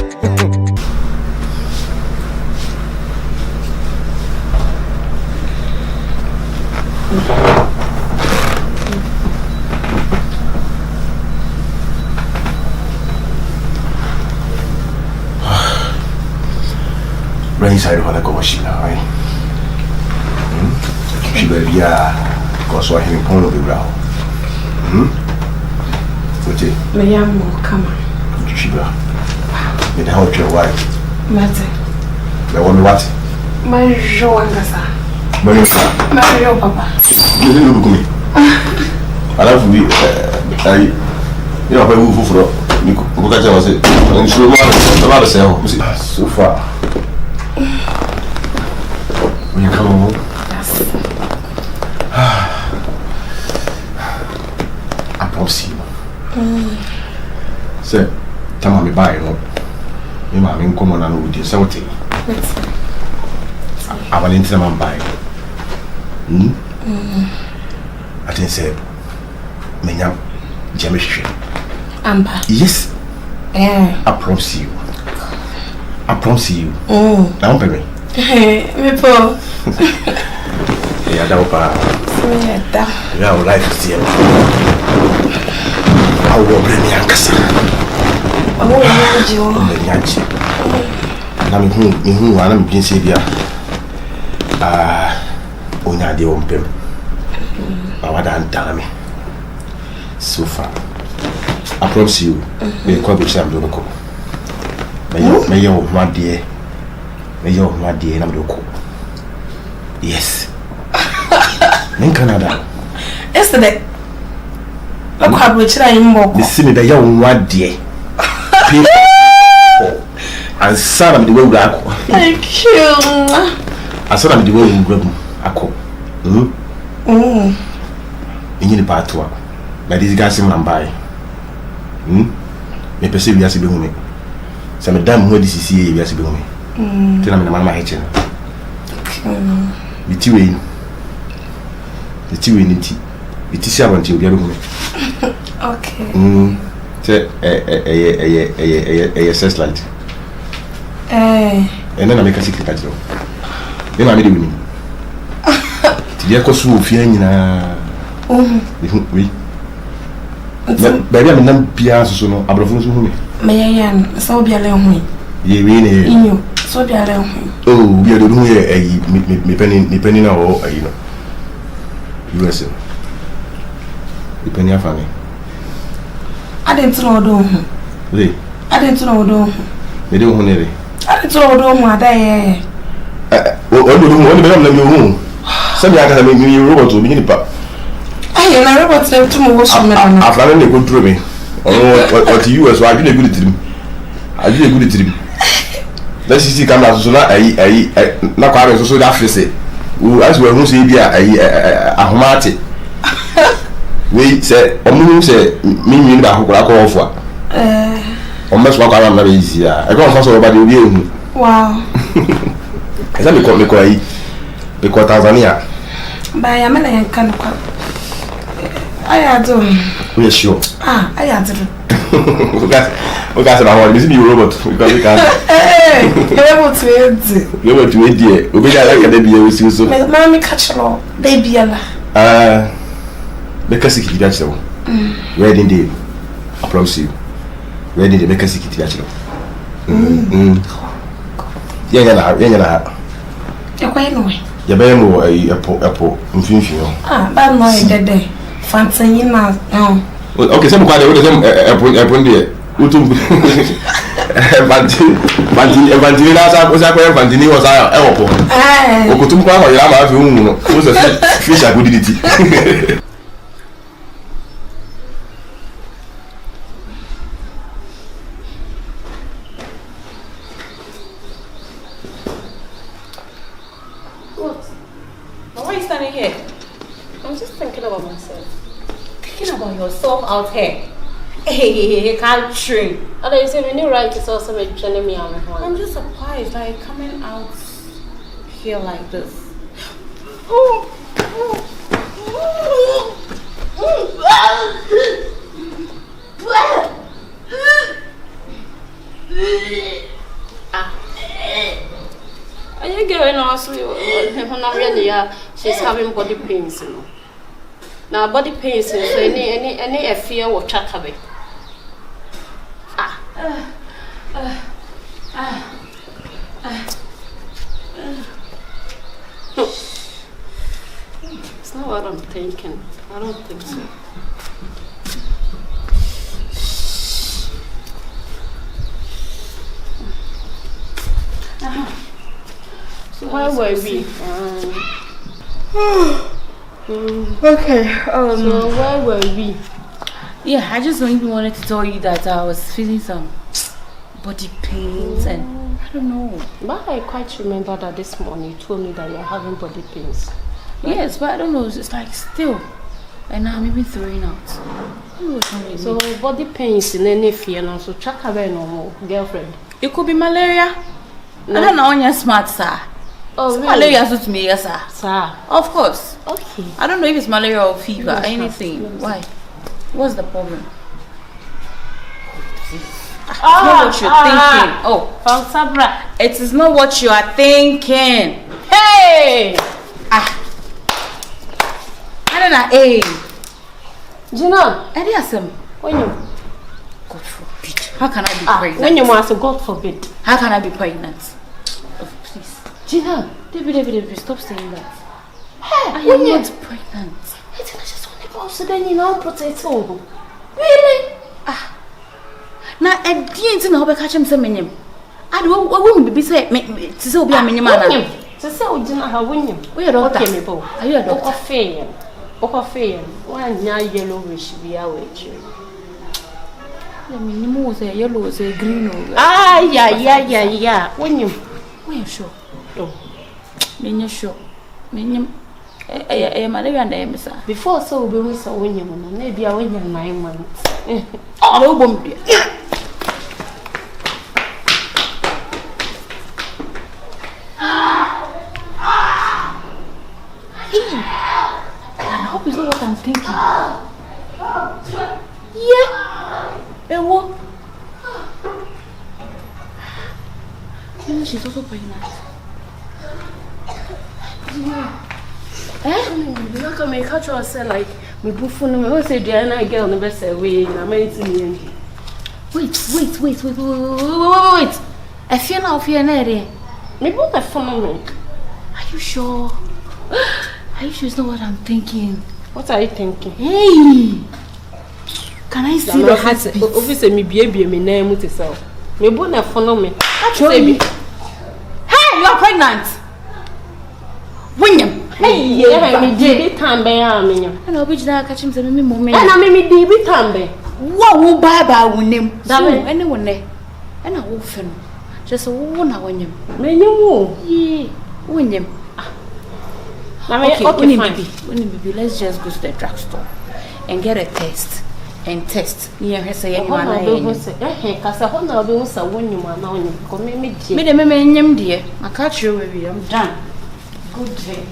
Inside what I go she now, right? She baby, because I hear point of the ground. What's it? Me am more come on. She ba. Me the how your wife. Mate. Me want what? My jo angasa. My yo papa. You didn't look me. I love me. You know, I move for you. Go catch us. And so lot of sell. So far. When you come home? Yes. I promise you. Say, tell me buy it up. I'm coming on with you. Something. I will enter my buy. I didn't say, Menya, Jamish. Amber. Yes. I promise you. I promise you. Now, baby. Me po. Yeah, our life is here. I will bring me a casa. I will you. I'm being severe. Onya de ompem. Awada done me. So far. I promise you, we quite be sham do ko. May you one day. May you one day na do ko. Yes. In Canada. Yesterday. Look how we try him more. The same that you one day. And son the way we are. Thank you. I saw the way we grab ako. In the part one. But this guy seem buy. Me perceive you as a be some damn who this is here, you as a be tell me, my kitchen. The tea, the tea, the tea, until the other. Okay. A sex light. And then I make a secret at you. Then I made it. The Ecosu feeling we. Baby, I'm not piazza sono abrofuso me. Mayan, so be alone. Ye really you, so be alone. Oh, we are doing me penny now, or you know. USA. The penny family. I didn't know. I didn't know. They don't know. I didn't know what I oh, some young can make me robot to begin the I am a robot to move. I found a good dreaming. Oh, what you as well, I did a good dream. I did a good dream. Let's see, come out so that I not quite so that face it. As well, who say, a homati. We said, or say, me, that who could call for. Almost walk around very easy. I can't also about you. Wow. As I call me quite because Tanzania. By a man and can I do. We are sure. I do. Okay, I want to be a robot because we can't. Hey, you were to dear. We like a baby with you. So, Mammy catch all. Baby, because he gets so. Ready indeed. I promise you. Ready to make a secret bachelor. You're quite annoying. You're very more a poor infusion. But no, dead. Fancy now. Okay, some kind of them there. Evangelina was a fish agility. Out here. Hey, Katherine. Oh, they say when you write it's also mentioning me on my hand. I'm just surprised, like coming out here like this. Are you going also? She's having body pains, you know. Now body pains, so any fear will chat away. It's not what I'm thinking. I don't think so. So where were we? Okay. So where were we? Yeah, I just don't even wanted to tell you that I was feeling some body pains and I don't know. But I quite remember that this morning you told me that you're having body pains. Right? Yes, but I don't know. It's like still, and now I'm even throwing out. So body pains in any fear now. So check away no more, girlfriend. It could be malaria. No. I don't know when you're smart, sir. Oh, really? Malaria suits me, yes, sir. Sir. Of course. Okay. I don't know if it's malaria or fever or anything. Why? What's the problem? It's not what you're thinking. Oh, Sabra. It is not what you are thinking. Hey! I don't know. Hey. Gynel. I didn't ask him. When you? God forbid. How can I be pregnant? When you must, God forbid. How can I be pregnant? Oh, please. Gynel. David, stop saying that. Hey, I am not pregnant. I just want to go so then you know potato. Really? Now, I didn't know how to catch him some minimum. I won't be say to say be a minimum. To say, oh, Gynel, how win you? We are doctor. Are you a doctor? Okafe. One yellowish be our age. The minimum was a yellow, was a green. Yeah. When you? We are sure. Oh. You're sure. Malaria and the sir. Before so be with a winning, maybe I win 9 months. No bomb. I hope it's not what I'm thinking. Yeah. And what? She's also pregnant. You know, come and catch us like me buffon. Me say Diana girl never say we. Na me ntimi. Wait. I feel now fear na there. Me both the phone. Are you sure? Are you sure it's not what I'm thinking? What are you thinking? Hey! Can I see the heartbeat? Obviously, me baby, me name with yourself. Me both the phone me. Hey, you are pregnant. William. Hey, yeah, me did tambe me. And I'll be just catching some me moment. And I me did tambe. What will buy name? So anyone there? And I will fin. Just one hour when you. Me you. Yeah, William. Okay, baby, let's just go to the drugstore and get a test. And test. Yeah, he say anyone I Kasa ho na obi unsa wonyu ma na onyu ko me je. Me de me nyam de. I catch you baby, I'm done. Good day.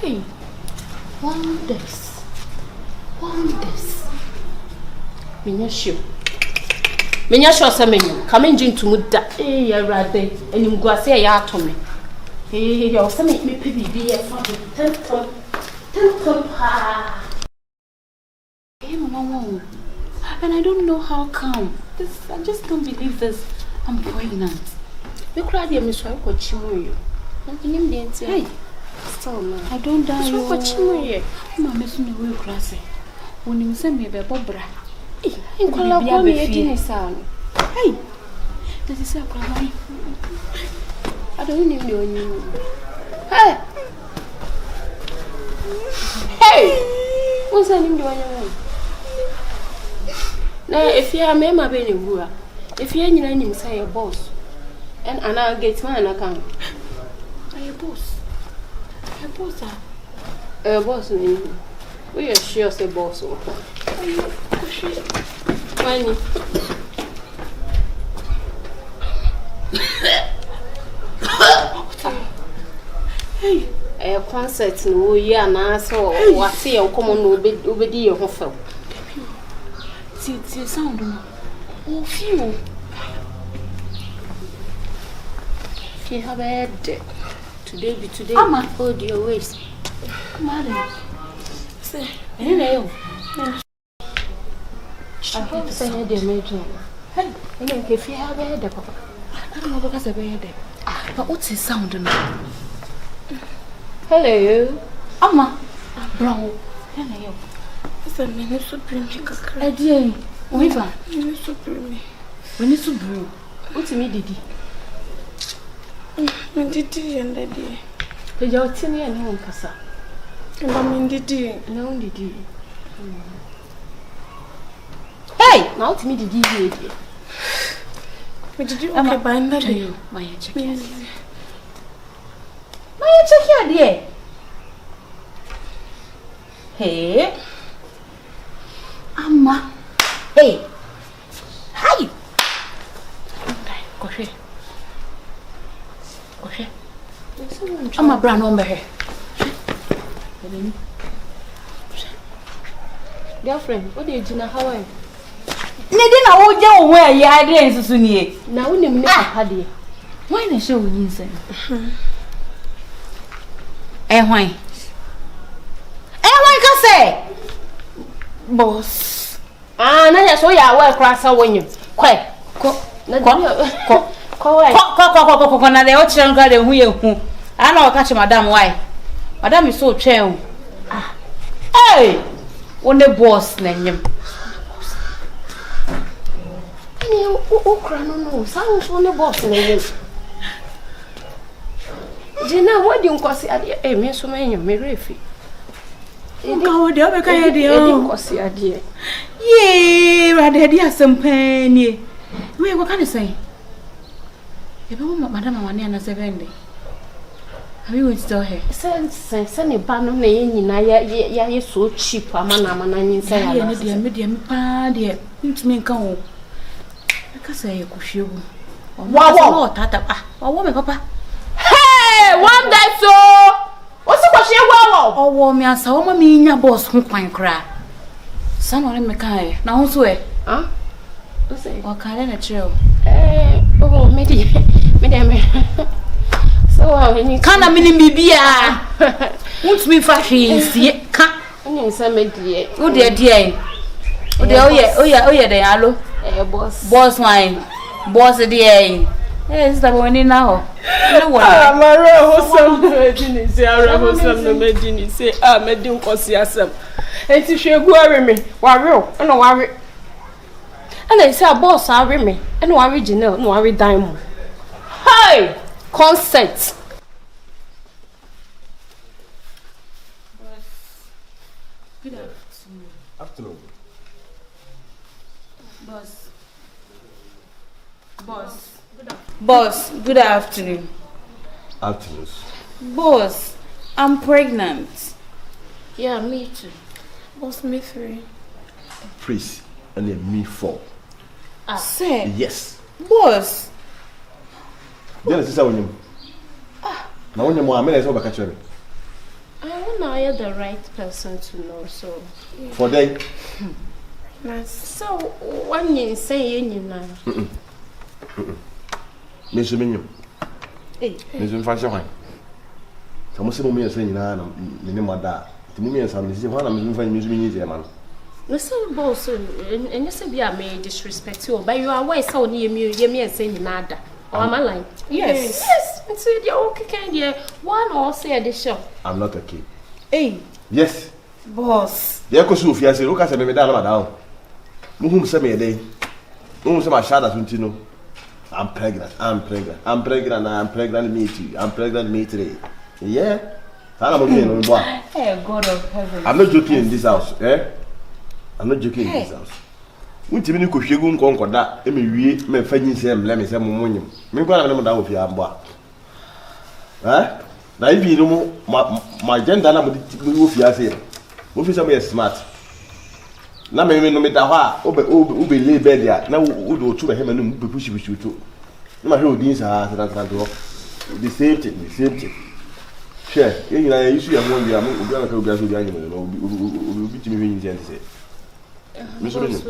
Hey. Wonders. Menya sure say menyu. Come into muda. Eh ya rade. Enim guase ya atome. Eh ya say me bibi e fa tenton. Hey, Mama. And I don't know how come. I just can't believe this. I'm pregnant. Me cry dey me so ko chimu yo. Ntim dey ntia. Hey. Still no. I don't die. So ko chimu ye. Mama so no we class. Wonim say me be bobra. In kola ko me e dini sa no. Hey. This is a problem. I don't need you. Hey. Hey! What's the name doing? Now, if you are a member of any wura, if you are any say a boss, and I'll get my account. A boss? A boss? A boss, we are sure say boss. Funny. Hey! A concert no year na so what see you come on obedi your ho fell. See sound no. Oh feel. If you have a head today be today. Mama, hold your waist. Madam. Say, you. I hope say head the major. Hey, if you have a head papa. I don't know because I be head. But what's the sound no? Hello. Ama. Brown. Hello. Essa menina é supreme kakra. É dia. Oiva. Menina é supreme. Menina supreme. What me didi? Me didi and daddy. Pe ja otini e no nkasa. Ela me didi. No didi. Hey, now what me didi here? Me didi okay by daddy. My check. My check here. Hey. Ama. Hey. bra no mbe. Girlfriend, what did you know how I? Nedi na wo je wo e ya ade nsusu nie. Na wo nim ne papa de. Why na show yin sen? Why? Why ka say? Boss. Ah, na ya so ya wa krasa wonyu. Kwai. Ko na de o chere nka de hu ye hu. Ana o ka che madam why? Madam is so twen. Ah. Hey! One boss na nyem. Ni o kra no. Sound one boss na nyem. Jina wadi nkosi ade me so me nyem me refi. Nka de o be ka ye de o. Edi nkosi ade. Ye, rather dear some penny. What can you say? If you want Madame Wani and a 7 have you install her? Sense any banner in ya so cheap, a man in say, medium, dear, to me come. Because I could you. Wow, Tata, or woman, Papa. Hey, one day so. What's the question? Oh, woman, I saw me in your boss who can cry. Someone me kai. Na unso e. Ah? O say. O kale na chill. Oh, me. So, when kana mini bibia. Won't me fa hwe sie ka. Onye nsa me die. Wo de die. O de oye de alo. Boss. Boss wine. Boss die. Sister woni na ho. No won. Amara hosam medini se ara hosam no medini se medi nkosi asem. Enti hwegu are me. Ware o. Na ware. Ana say boss are me. Na ware Gynel, na ware diamond. Hey! Consent. Good afternoon. Boss, good afternoon. Afternoon. Boss, I'm pregnant. Yeah, me too. Boss, me 3. Please, and then me 4. Say. Yes. Boss. Then it's when you. Now when you more, I mean, it's over catch me. I want to hire the right person to know, so. For day. So, when you say you know. Miss Minium. Hey. Miss Fashion. Some say, me saying, "Na, me my dad." To me, and some say, "One, I'm going to miss me, man." Listen, boss, and you say, "Be a may disrespect you, but you are why so near me, and saying nada." Or am I lying? Yes. Yes. And so you're okay, can you? One or say the show. I'm not a kid. Hey. Yes. Boss. The Echo Sophia said, "Look at me, madam. Whom say me a day? Whom say my shadow to know? I'm pregnant. I'm pregnant, me too. I'm pregnant, me today. Yeah. I'm not Hey, God of heaven. I'm not joking in this house, eh? I'm not joking in this house. Won't you go Shagun Concorda? Emi, me fetching some, let me say, Monium. Maybe I'm not down with your amber. Eh? Now, if you know my gender, I'm with you, I say, what is somebody smart? Now, maybe no matter how, Ube lay bed there. Now, we do to him and we push you too. My whole things are the same thing. Sure, you know, you see, I'm one year, I'm going to go to the animal, will be to me in the say. Miss William.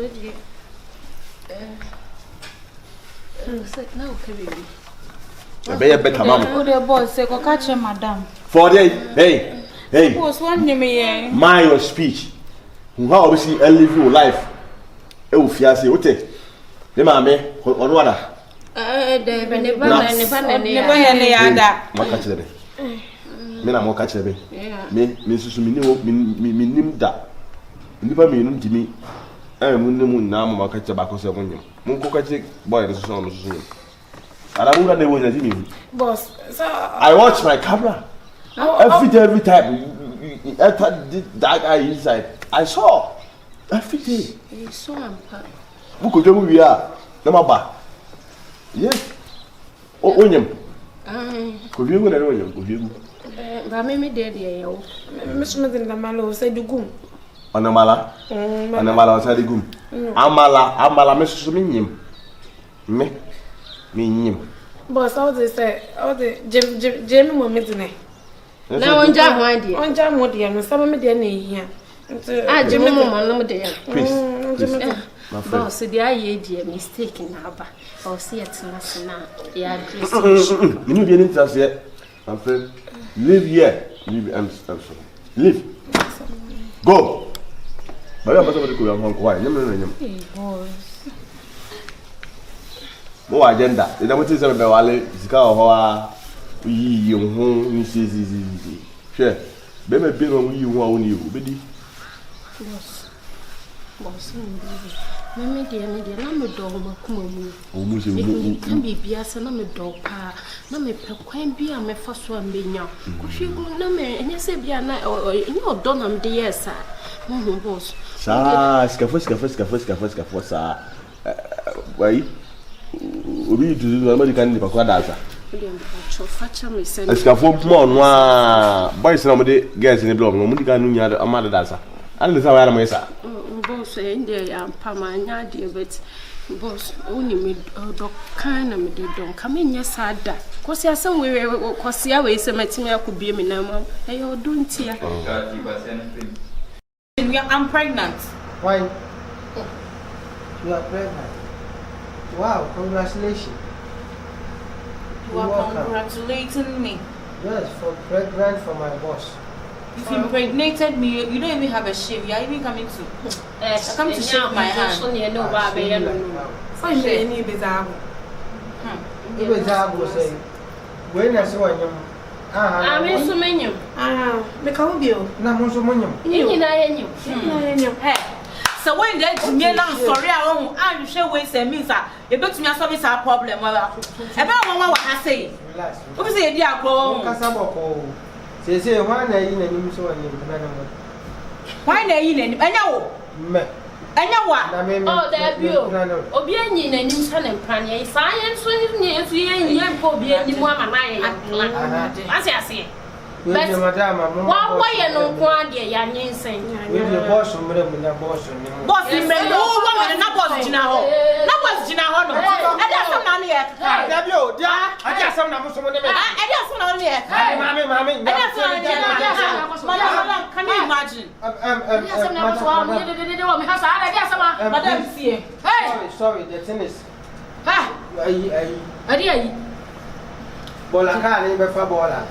No, baby. I better, mamma. Oh, the boss say, go catch him, madam. For day, hey. Boss, one name, mind your speech. How obviously live your life. Oh, fiancé, what take? The mammy, or what? Never. My catch the me na mo catch the me susu me nim da. Nipa me num timi. Mun na mo catch ba ko se wonyo. Mun ko catch boy so so so. Arabu na wonya timi. Boss, so I watch my camera. Every time you enter that guy inside. I saw every day. You saw him, pa. Who could do we are? Number ba. Yes. Oh, onyem. Could you go there onyem? Could you? Ba me dead here. Miss Madden Lamalo said the goom. Anamala. Anamala said the goom. Amala Miss Minim. Me nim. Boss, all they say, all the Jim moment in it. Now on jam one dear. On jam what dear, no some me dear here. Ah, Jimmy, Mamma, dear. Please. Boss, the idea dear mistake in Abba. Or see it now. Yeah, you know the interest yet. My friend, live here. I'm sorry. Live. Go. But I'm not going to go home. Why? More agenda. The number 2 is a Bewale, Zika or you home, Mrs. Sure. Baby, be on you won't you, Biddy. Boss, Mammy, dear, I'm a dog, Macumu. Almost can be Bias and I'm a dog, pa. No, me quite be a me first one being young. Could you go no me and you say be a night or you don't am dear, sir. Mamma, boss. Scaffold, sir. Why? We to do American Paquadasa. Scaffold more, boys, somebody gets in the blog, no Mundican, a mother dancer. And the Savannah Mesa. Boss, and there I am, Pamania, dear, but boss, only me dog kind of me don't come in, yes, I die. Cause you are somewhere, cause you always a material could be a minimum. Hey, you're doing tear. I'm pregnant. Why? You are pregnant. Wow, congratulations. You are congratulating me. Yes, for pregnant for my boss. If you impregnated me, you don't even have a shave. You are even coming to come to shake my hand. Find any bizarre. Bizarre say, when I saw you. I mean, so many. The Cowbio. So when they sorry, I'm sure we say, Miss, you bet me a service our problem. About what I say. What is the idea? Say, why are you in a new so? Why are you in? I know. I know what. Oh, there you go. Obiani and you son and Prania. Science when you ain't for being any more. As I say. Why are no one, dear Yan saying? With your boss, boss, boss, you may know woman, not boss Gynel. Not boss Gynel. I got some money yet. I got some numbers. I got some money yet. Mammy, can you imagine? Sorry, the tennis. Bola can't even for Bola.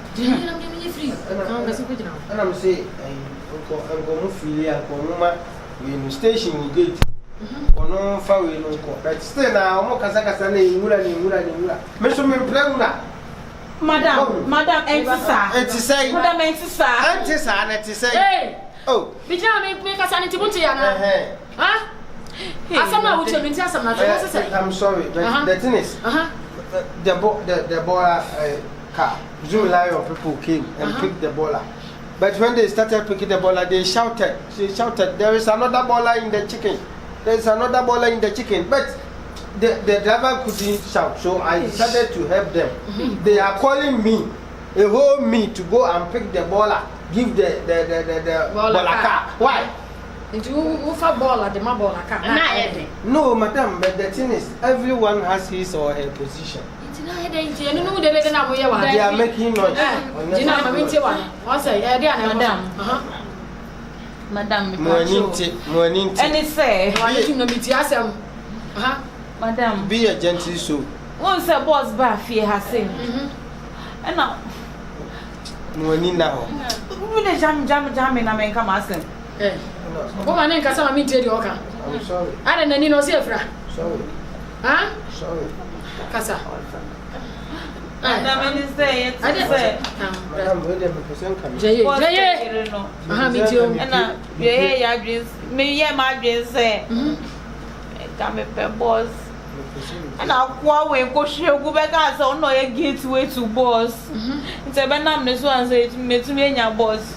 And I'm saying, I'm going to feel in the station gate. Or no, Fawi, no, but still now, Mokasaka, Mr. Madam, and to say, Madam, and to say, oh, did you make us anything to you? Huh? I'm sorry, but the thing is, the baller car, July of people came and picked the baller. But when they started picking the baller, they shouted. She shouted, "There is another baller in the chicken. There is another baller in the chicken." But the driver couldn't shout, so I decided to help them. They are calling me, a whole me, to go and pick the baller, give the baller car. Why? No, madam, but the thing is, everyone has his or her position. They are making noise. Madam, and it's say, madam, be a gentle soul. Once a boss Buffy has seen. And now, who the jam in America Master? Woman ain't Casa me tell you, okay. I'm sorry. I don't know, Sefra. Sorry. Huh? Sorry. Casa. Madam, and say, I didn't say, madam, wait a minute, my dreams say, come a boss. And I'll go share go back so no a gateway to boss. It's a banam this one say to me and your boss.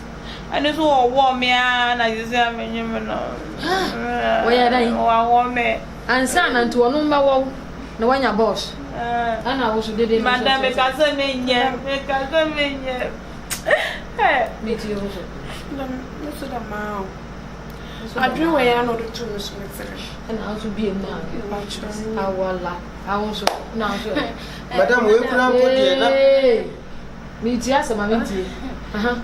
And it's all warm me and I just am in you know. Where are you? Warm me. And son and to a number no one your boss. And I also did it. Madam, because I mean, me too. Most of the mouth. I drew away another 2 minutes. And I also be a man. I will laugh. I also now. Madam, we put up with you. Me, yes, I'm a Madam,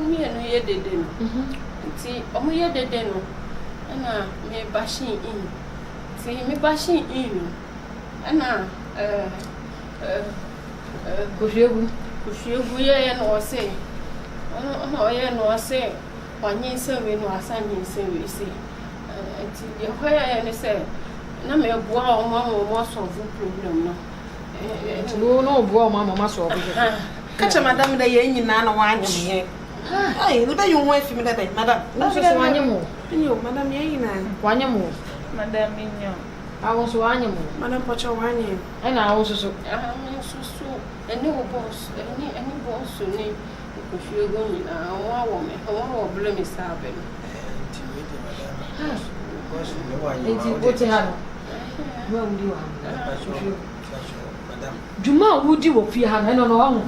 me no ye dede no. Nti omo ye dede no. Na me bashing in. Nti me bashing in no. Na Kohweigu ye no say. Ono ye no say. Wanye se we no asanye se we say. Nti ye hoya ye say na me boa omo solve problem no. No boa mama solve. Catch madam da ye nyina na wanye me. Ai, no be you want fi me da madam. No so wanye mo. Yo, madam ye nyina. Wanye mo. Madam minyo. Awo so wanye mo. Madam pocho wanye. E na awo so. Me so. Eni wo boss, eni boss ni Kohweigu nyina. Wo blame sabe. Enti wote ha no. Mo ndi wa. Juma wudi wo fi ha no no ho.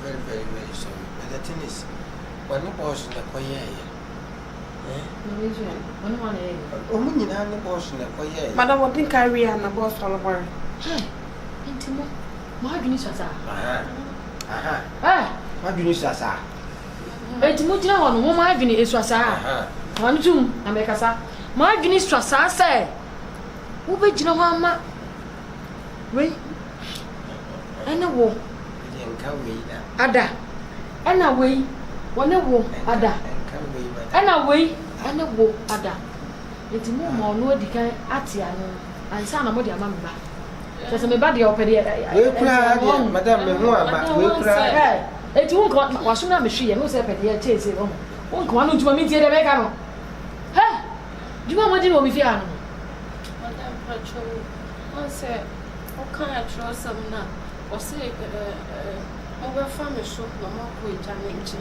Very, very, very sorry. But the thing is, when the boss in the choir, Madam, what think I read and the boss all over? Intimo, my goodness, sir. My goodness, sir. Intimo, one, my goodness, sir. One, two, I make a sir. My goodness, sir, say. Who bet you know, Mamma? Wait, and a war. Ada, and away, one a war, Ada, and away, and a war, Ada. It's more no decay at Yano, and son of Modia Mamma. There's a body open here. Madame, it won't go, was soon a machine, and was up at the chase. Won't go on to a meeting at the Megano. Hey, do you want to know if you are? Madame Patrol, I said, what can I trust some now? Or say, over family shop, no more quick challenge.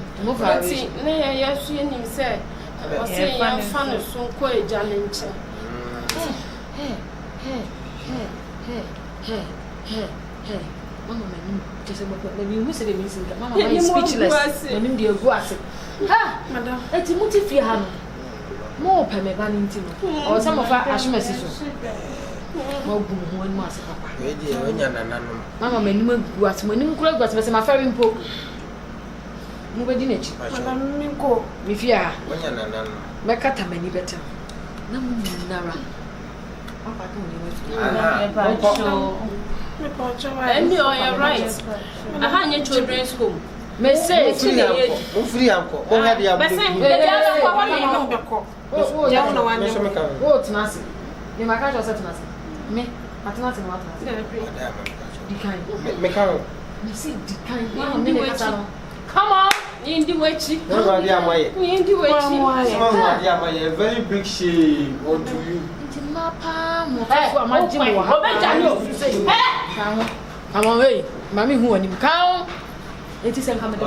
Nay, yes, she said, or say, young fan is so quick challenge. Hey, Mamma, just about me, who said it means that Mamma is speechless when in the grass. Ha, Madame, it's a motive. More permanent, or some of our ashmesses. One master, Mamma, many was when you grow was my fair poke. Move a dinner. Madame, go, if you are, Macata many better. No, Nara. And you are right. I had your children's home. May say, free uncle. Oh, have you what's nothing? You might catch yourself nothing. Me, but nothing what decline. You see, decline. Come on, in the way, chief. Nobody am I. In the way, a very big shame. What do you? I'm away. Mammy, who and him count? It is a coming.